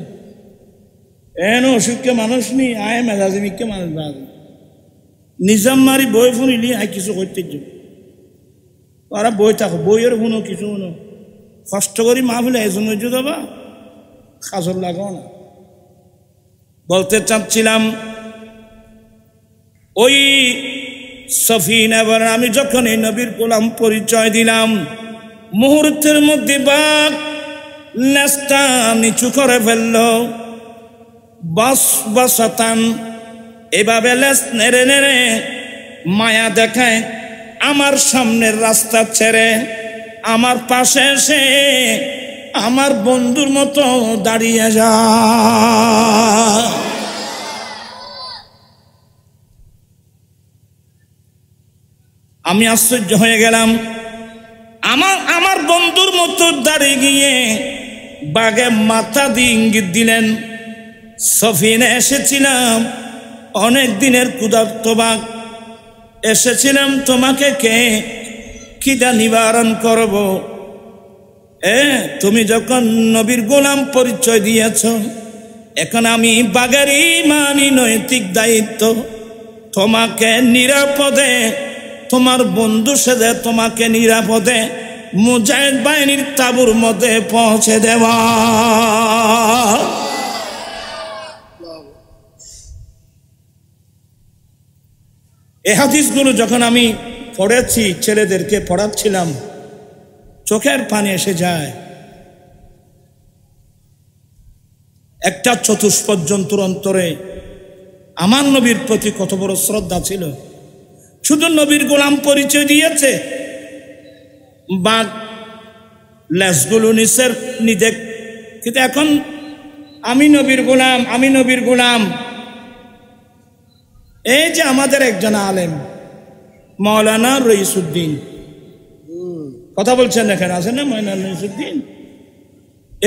এন অসুখকে মানুষ নি আয় মেজাজিমিককে মানুষ বাদ নিজাম মারি বই শুনিলি আয় কিছু করতে ওরা বই থাকো, বইয়ের শুনো কিছু শুনো, কষ্ট করি মা ফেলে এজন যাবা খাজর লাগাও না। বলতে চাচ্ছিলাম ওই সফিন, এবার আমি যখন এই নবীর গোলাম পরিচয় দিলাম, মুহূর্তের মধ্যে বাঘ লেজটা নিচু করে ফেলল, বাসবাসাতান, এভাবে লেজ নেড়ে নেড়ে মায়া দেখায় আমার সামনের রাস্তা ছেড়ে আমার পাশে এসে আমার বন্ধুর মতো দাঁড়িয়ে যা। আমি আশ্চর্য হয়ে গেলাম, আমার বন্ধুর মতো দাঁড়িয়ে গিয়ে বাঘে মাথা দিয়ে ইঙ্গিত দিলেন, সফিনে এসেছিলাম অনেক দিনের ক্ষুধার্ত বাঘ, এসেছিলাম তোমাকে কে খিদা নিবারণ করব। তুমি যখন নবীর গোলাম পরিচয় দিয়েছ, এখন আমি বাঘেরই মানি নৈতিক দায়িত্ব তোমাকে নিরাপদে, তোমার বন্ধু সেজে তোমাকে নিরাপদে মুজাহিদ বাহিনীর তাঁবুর মধ্যে পৌঁছে দেওয়া। এই হাদিসগুলো যখন আমি পড়েছি, ছেলেদেরকে পড়াচ্ছিলাম, চোখের পানি এসে যায়। একটা চতুষ্পদ জন্তুর অন্তরে আমার নবীর প্রতি কত বড় শ্রদ্ধা ছিল। শুধু নবীর গোলাম পরিচয় দিয়েছে, বাঘ লেজগুলো নিচের নিদেখ, কিন্তু এখন আমি নবীর গোলাম, আমি নবীর গোলাম। এই যে আমাদের একজন আলেম মাওলানা রইসুদ্দিন, কথা বলছেন এখানে আছেন না, মাওলানা রইসুদ্দিন,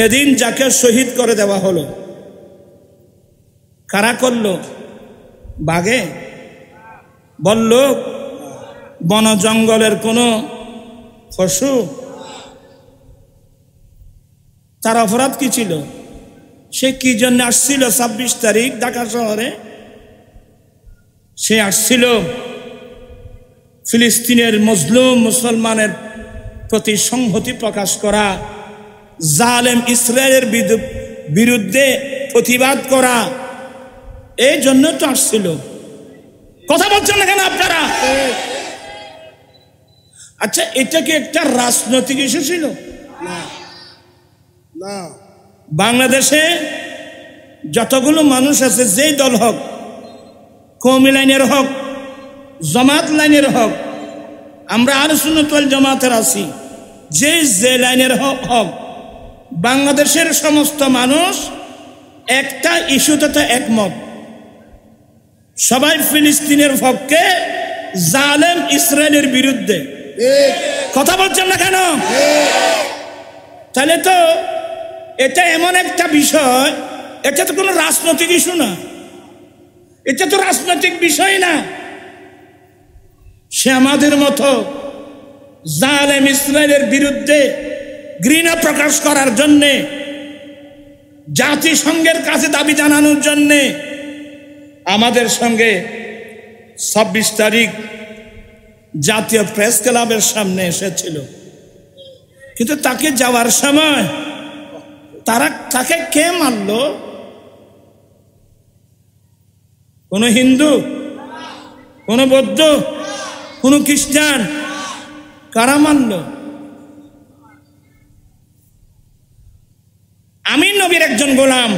এদিন যাকে শহীদ করে দেওয়া হলো, কারা করলো? বাঘে বলল বন জঙ্গলের কোন পশু? তার অপরাধ কি ছিল? সে কি জন্য আসছিল 26 তারিখ ঢাকা শহরে? সে আসছিল ফিলিস্তিনের মজলুম মুসলমানের প্রতি সংহতি প্রকাশ করা, জালেম ইসরায়েলের বিরুদ্ধে প্রতিবাদ করা, এই জন্য তো আসছিল। কথা বলছেন না কেন আপনারা? আচ্ছা, এটা কি একটা রাজনৈতিক ইস্যু ছিল? না। বাংলাদেশে যতগুলো মানুষ আছে, যেই দল হোক, কওমি লাইনের হোক, জামাত লাইনের হোক, আমরা আহলে সুন্নাত ওয়াল জামাতের আছি, যে লাইনের হোক, বাংলাদেশের সমস্ত মানুষ একটা ইস্যুতে একমত, সবাই ফিলিস্তিনের পক্ষে, জালেম ইসরায়েলের বিরুদ্ধে। কথা বলছেন না কেন? তাহলে তো এটা এমন একটা বিষয়, এটা তো কোনো রাজনৈতিক ইস্যু না, এটা তো রাজনৈতিক বিষয় না। সে আমাদের মতো জালেম ইসরায়েলের বিরুদ্ধে ঘৃণা প্রকাশ করার জন্যে, জাতিসংঘের কাছে দাবি জানানোর জন্যে আমাদের সঙ্গে 26 তারিখ জাতীয় প্রেস ক্লাবের সামনে এসেছিল। কিন্তু তাকে যাওয়ার সময় তাকে কে মারল? কোন হিন্দু, কোন বৌদ্ধ, কোন খ্রিস্টান? কারা মারল? আমি নবীর নবীর একজন গোলাম।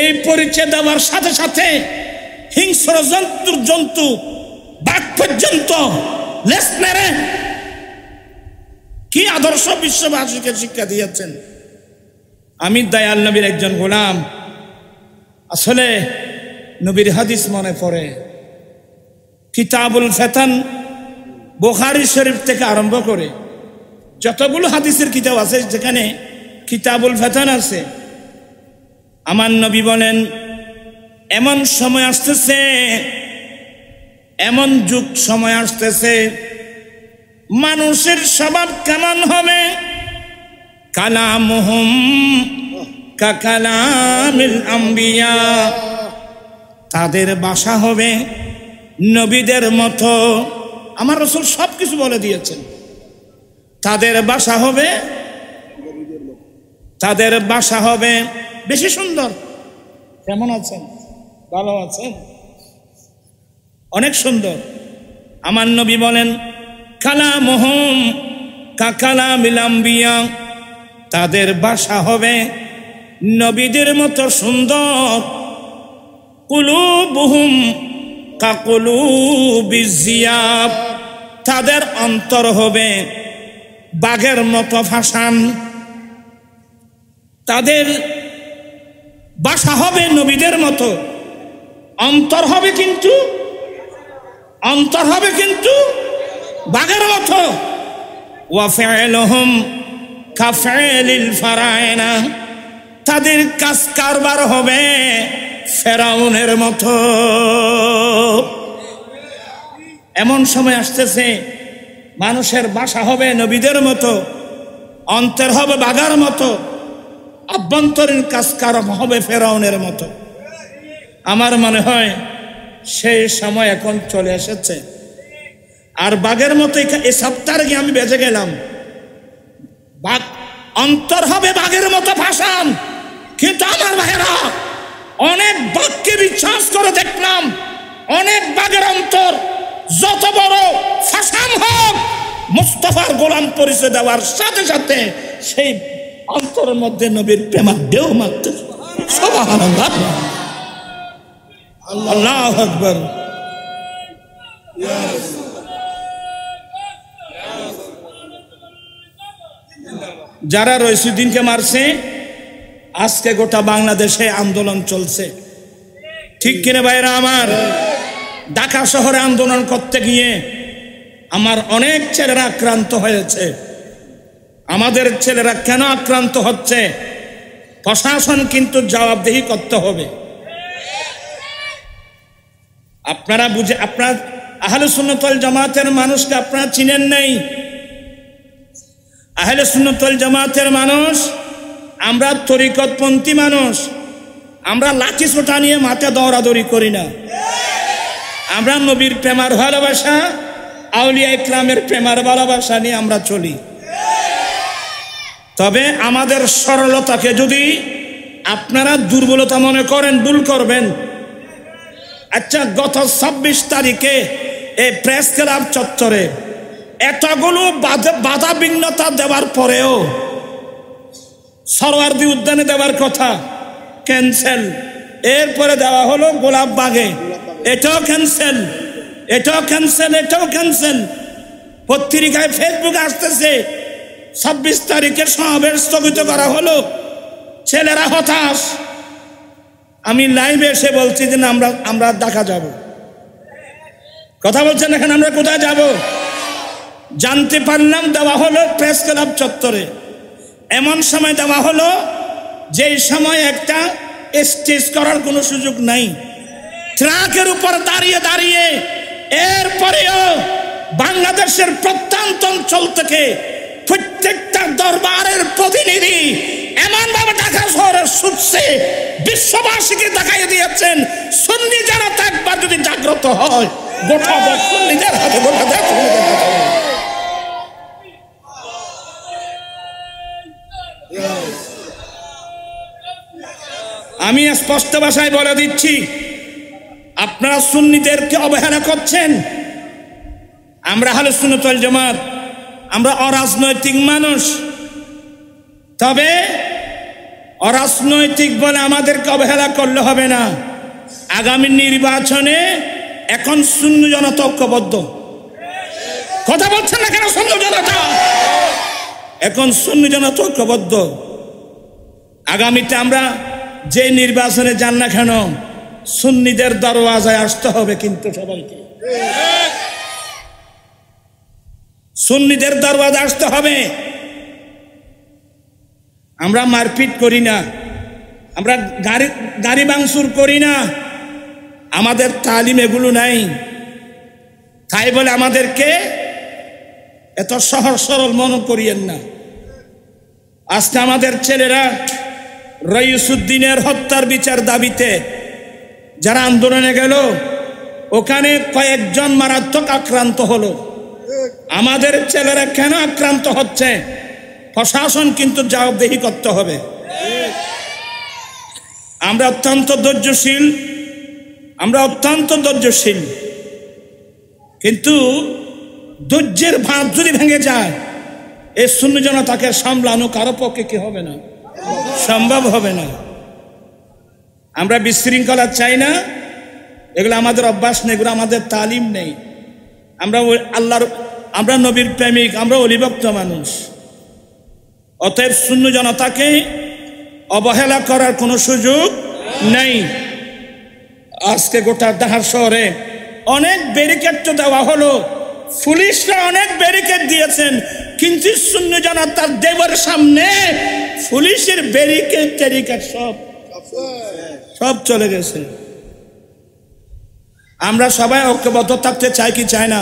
এই পরিচয় দেওয়ার সাথে সাথে হিংস্র জন্তু বাঘ পর্যন্ত লেস মেরে কি আদর্শ বিশ্ববাসীকে শিক্ষা দিয়েছেন। আমি দয়াল নবীর একজন গোলাম। আসলে নবীর হাদিস মনে পড়ে, কিতাবুল ফেতান বুখারী শরীফ থেকে আরম্ভ করে যতগুলো হাদিসের কিতাব আছে যেখানে কিতাবুল ফেতান আছে, আমার নবী বলেন এমন সময় আসতেছে, এমন যুগ সময় আসতেছে, মানুষের স্বভাব কেমন হবে, কালামুহুম কাকালামিল আম্বিয়া, তাদের ভাষা হবে নবীদের মতো। আমার রাসূল সবকিছু বলে দিয়েছেন। তাদের ভাষা হবে, তাদের ভাষা হবে বেশি সুন্দর। কেমন আছেন? ভালো আছেন? অনেক সুন্দর। আমার নবী বলেন কালামুহুম কাকালামিল আম্বিয়া, তাদের ভাষা হবে নবীদের মতো সুন্দর। কুলুবুহুম কাকুলুবিজ জিয়াব, তাদের অন্তর হবে বাঘের মতো ফাসান। তাদের ভাষা হবে নবীদের মতো, অন্তর হবে কিন্তু বাঘের মতো। ওয়া ফি'লুহুম কাফিলিল ফারায়না, তাদের কাজ কারবার হবে ফেরাউনের মতো। এমন সময় আসতেছে মানুষের ভাষা হবে নবীদের মতো, অন্তর হবে বাঘার মতো, আভ্যন্তরীণ কাজ কারব হবে ফেরাউনের মতো। আমার মনে হয় সেই সময় এখন চলে এসেছে। আর বাঘের মতো এই সপ্তাহে গিয়ে আমি বেঁচে গেলাম। বাঘ অন্তর হবে বাঘের মতো ফাসান, কিন্তু আমার ভাইয়েরা অনেক বাঘকে বিশ্বাস করে দেখলাম, অনেক বাঘের অন্তর যত বড় ফাসান হোক, মুস্তাফার গোলাম পরিচয় দেওয়ার সাথে সাথে সেই অন্তরের মধ্যে নবীর প্রেমার ঢেউ মারতে। সুবহানাল্লাহ, আল্লাহু আকবার। যারা রইসুদ্দিনকে মারছে, আজকে গোটা বাংলাদেশে আন্দোলন চলছে, ঠিক কিনা ভাইরা আমার? ঢাকা শহরে আন্দোলন করতে গিয়ে আমার অনেক ছেলেরা আক্রান্ত হয়েছে। আমাদের ছেলেরা কেন আক্রান্ত হচ্ছে? প্রশাসন কিন্তু জবাবদিহি করতে হবে। আপনারা আপনার আহলে সুন্নাত ওয়াল জামাতের মানুষকে আপনারা চিনেন নাই। আহলে সুন্নাত ওয়াল জামাতের মানুষ আমরা তরিকতপন্থী মানুষ। আমরা লাঠি সোটা নিয়ে মাঠে দৌড়াদৌড়ি করি না। আমরা নবীর প্রেমার ভালোবাসা, আউলিয়া ইকরামের প্রেমার ভালোবাসা নিয়ে আমরা চলি। তবে আমাদের সরলতাকে যদি আপনারা দুর্বলতা মনে করেন, ভুল করবেন। আচ্ছা, গত 26 তারিখে এই প্রেস ক্লাব চত্বরে এতগুলো বাধা বিঘ্নতা দেওয়ার পরেও সরওয়ার্দী উদ্যানে দেওয়ার কথা ক্যান্সেল, এরপরে দেওয়া হলো গোলাপবাগে, এটাও ক্যান্সেল, এটাও ক্যান্সেল, এটাও ক্যান্সেল। পত্রিকায় ফেসবুকে আসতেছে 26 তারিখের সমাবেশ স্থগিত করা হলো, ছেলেরা হতাশ। আমি লাইভে এসে বলছি যে আমরা ঢাকা যাব। কথা বলছেন এখন আমরা কোথায় যাব? জানতে পারলাম দেওয়া হলো প্রেস ক্লাব চত্বরে। এমন সময় দেওয়া হলো যেই সময় একটা স্টেজ করার কোনো সুযোগ নাই, ট্রাকের উপর দাঁড়িয়ে দাঁড়িয়ে। এরপরেও বাংলাদেশের প্রত্যন্ত অঞ্চল থেকে প্রত্যেকটা দরবারের প্রতিনিধি এমন ভাবে ঢাকা শহরে ছুটছে, বিশ্ববাসীকে দেখাই দিয়েছেন সুন্নি জামাত একবার যদি জাগ্রত হয়, গোটা দেশ সুন্নিদের হাতে, গোটা দেশ সুন্নিদের হাতে। আমি স্পষ্ট ভাষায় বলে দিচ্ছি, আপনারা সুন্নিদেরকে অবহেলা করছেন। আমরা আহলে সুন্নাত ওয়াল জামাত, আমরা অরাজনৈতিক মানুষ। তবে অরাজনৈতিক বলে আমাদেরকে অবহেলা করলে হবে না। আগামী নির্বাচনে এখন সুন্নি জনতা ঐক্যবদ্ধ। কথা বলছেন না কেন? সুন্নি জনতা এখন সুন্নি জনতা ঐক্যবদ্ধ। আগামীতে আমরা যে নির্বাচনে যান না কেন সুন্নিদের দরওয়াজায় আসতে হবে, কিন্তু সবাইকে সুন্নিদের দরওয়াজায় আসতে হবে। আমরা মারপিট করি না, আমরা গাড়ি ভাঙচুর করি না, আমাদের তালিম এগুলো নাই। তাই বলে আমাদেরকে এত সহজ সরল মনে করিয়েন না। আজকে আমাদের ছেলেরা রইসুদ্দিনের হত্যার বিচার দাবিতে যারা আন্দোলনে গেল, ওখানে কয়েকজন মারাত্মক আক্রান্ত হলো। আমাদের ছেলেরা কেন আক্রান্ত হচ্ছে? প্রশাসন কিন্তু জবাবদিহি করতে হবে। আমরা অত্যন্ত ধৈর্যশীল, কিন্তু ধৈর্যের ভাঁজ যদি ভেঙে যায়, এই সুন্নি জনতাকে সামলানো কারো পক্ষে কি হবে না, সম্ভব হবে না। আমরা বিশৃঙ্খলা চাই না, এগুলো আমাদের অভ্যাস নেই, এগুলো আমাদের তালিম নেই। আমরা নবীর প্রেমিক, আমরা অলিভক্ত মানুষ। অতএব সুন্নি জনতাকে অবহেলা করার কোনো সুযোগ নেই। আজকে গোটা ঢাকা শহরে অনেক ব্যারিকেড তো দেওয়া হলো, পুলিশরা অনেক ব্যারিকেড দিয়েছেন, কিন্তু সুন্নি জনতার দেবের সামনে পুলিশের ব্যারিকেড সব চলে গেছে। আমরা সবাই ঐক্যবদ্ধ থাকতে চাই কি চাই না?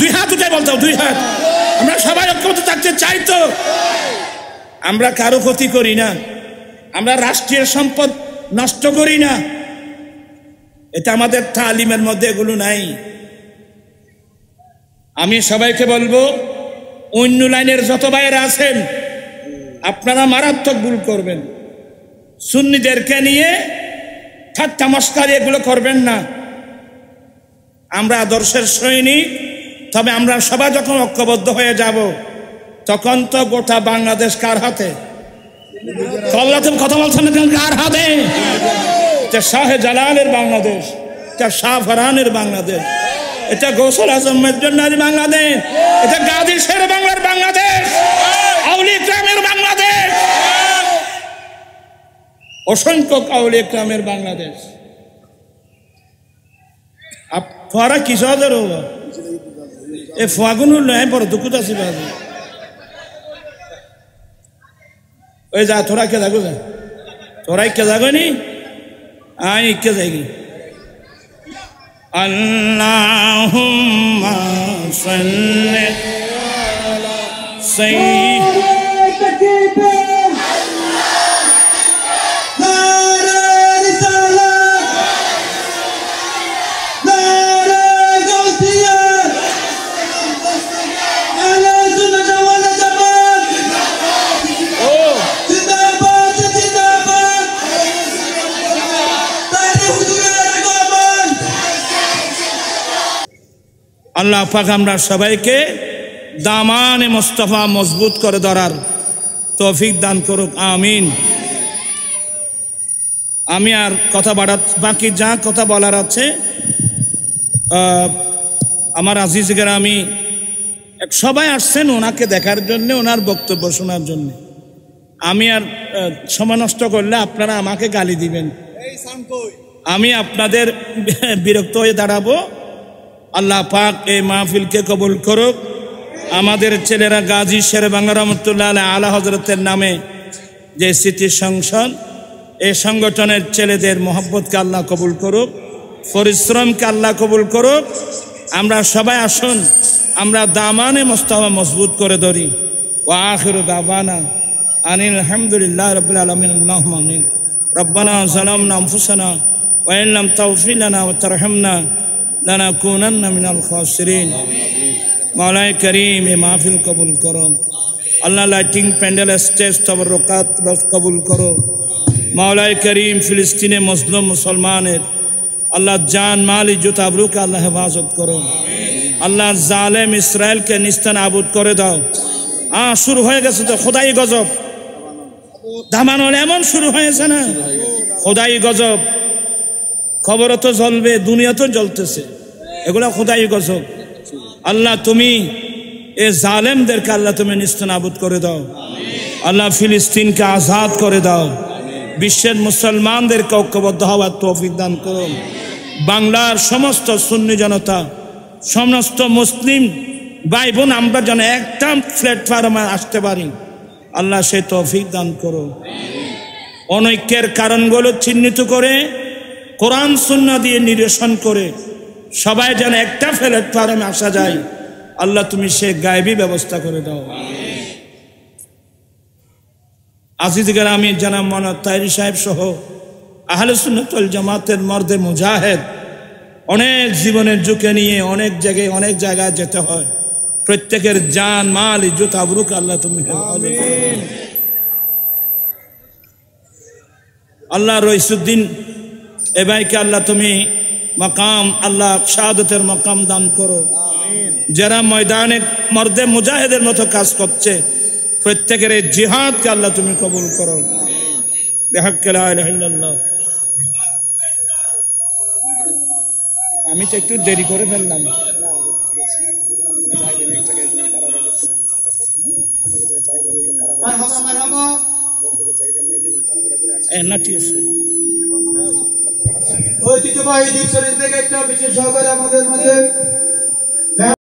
দুই হাত উঠে বলতো, দুই হাত। আমরা সবাই ঐক্যবদ্ধ থাকতে চাই তো? আমরা কারো ক্ষতি করি না, আমরা রাষ্ট্রীয় সম্পদ নষ্ট করি না, এটা আমাদের তালিমের মধ্যে এগুলো নাই। আমি সবাইকে বলবো, অন্য লাইনের যত ভাইয়েরা আছেন আপনারা মারাত্মক ভুল করবেন। সুন্নিদেরকে নিয়ে ঠাট্টা মস্কারি এগুলো করবেন না। আমরা আদর্শের সৈনিক, তবে আমরা সবাই যখন ঐক্যবদ্ধ হয়ে যাব তখন তো গোটা বাংলাদেশ কার হাতে? কথা বলছেন না, কার হাতে? এটা শাহে জালালের বাংলাদেশ, এটা শাহ ফরহানের বাংলাদেশ, এটা গৌসুল আজমের জন্যের বাংলাদেশ, এটা গাজী শের বাংলার বাংলাদেশ, আউলিয়া ইকরামের বাংলাদেশ, অসংখ্য আউলিয়া ইকরামের বাংলাদেশ। ফোয়ারা কিসদের এ ফোয়াগুন নয় বড় দুঃখ আছে বাজে ওই যা তোরা কে যাগো, যা তোরাই কে যাগো নি, আই কে যাইগি। আল্লাহুম্মা সাল্লি সাইয়্যিদিনা আল্লাহ পাক আমরা সবাইকে দামানে মুস্তাফা মজবুত করে ধরার তৌফিক দান করুক, আমিন। আমি আর কথা বাকি যা কথা বলার আছে আমার আজিজ গ্রামী সবাই আসছেন ওনাকে দেখার জন্য, ওনার বক্তব্য শোনার জন্য। আমি আর সময় নষ্ট করলে আপনারা আমাকে গালি দিবেন, আমি আপনাদের বিরক্ত হয়ে দাঁড়াবো। আল্লাহ পাক এই মাহফিলকে কবুল করুক। আমাদের ছেলেরা গাজী শের বাংলা রহমতুল্লাহ আলা হজরতের নামে যে স্মৃতি সংসদ, এই সংগঠনের ছেলেদের মহব্বতকে আল্লাহ কবুল করুক, পরিশ্রমকে আল্লাহ কবুল করুক। আমরা সবাই আসুন, আমরা দামানে মুস্তাফা মজবুত করে ধরি। ওয়া আখিরু দাওয়ানা আনিল হামদুলিল্লাহি রাব্বিল আলামিন। আল্লাহুম্মা আমিন। রব্বানা যালামনা আনফুসানা ওয়া ইন লাম তাগফির লানা ওয়া তারহামনা লানাকুনান্না মিনাল খাসিরিন। মওলায়ে করিম এ মাহফিল কবুল করো আল্লাহ। লাইটিং প্যান্ডেল স্টেজ তবরকাত কবুল করো মওলায়ে করিম। ফিলিস্তিনে মুসলিম মুসলমানের আল্লাহ জান মাল ইজ্জত আবরুকে আল্লাহ হেফাজত করো। আল্লাহ জালেম ইসরায়েলকে নিস্তানাবুদ করে দাও। শুরু হয়ে গেছে তো খোদাই গজব, দামানল এমন শুরু হয়েছে না, খোদাই গজব। খবরও তো জ্বলবে, দুনিয়া তো জ্বলতেছে, এগুলা খোদাই গজব। আল্লাহ তুমি এ জালেমদেরকে আল্লাহ তুমি নিস্তানাবুদ করে দাও। আল্লাহ ফিলিস্তিনকে আজাদ করে দাও। বিশ্বের মুসলমানদেরকে ঐক্যবদ্ধ হওয়ার তৌফিক দান করো। বাংলার সমস্ত সুন্নি জনতা, সমস্ত মুসলিম ভাই বোন আমরা যেন একটা প্ল্যাটফর্মে আসতে পারি, আল্লাহ সে তৌফিক দান করো। অনৈক্যের কারণগুলো চিহ্নিত করে কোরআন সুন্নাহ দিয়ে নিরসন করে সবাই যেন একটা প্ল্যাটফর্মে আসা যায়, আল্লাহ তুমি সে গায়েবী ব্যবস্থা করে দাও। আজিজ গ্রামী জনাব মাওলানা তাহেরি সাহেব সহ আহলে সুন্নাত ওয়াল জামাতের মর্দে মুজাহিদ, অনেক জীবনের ঝুঁকি নিয়ে অনেক জায়গায় যেতে হয়। প্রত্যেকের জান মাল ইজ্জত আবরুকে আল্লাহ তুমি হেফাজত করো। আল্লাহ রইসুদ্দিন এ ভাইকে আল্লাহ তুমি মাকাম, আল্লাহ শাহাদতের মাকাম দান করো। যারা ময়দানে মর্দে মুজাহিদের মতো কাজ করছে, প্রত্যেকের এই জিহাদকে আল্লাহ তুমি কবুল করো। বিহাক্কি লা ইলাহা ইল্লাল্লাহ। আমি তো একটু দেরি করে ফেললাম। না ঠিক আছে। ঐতিহ্যবাহী দ্বীপ শরীফ থেকে একটা বিশেষ সহকারে আমাদের মাঝে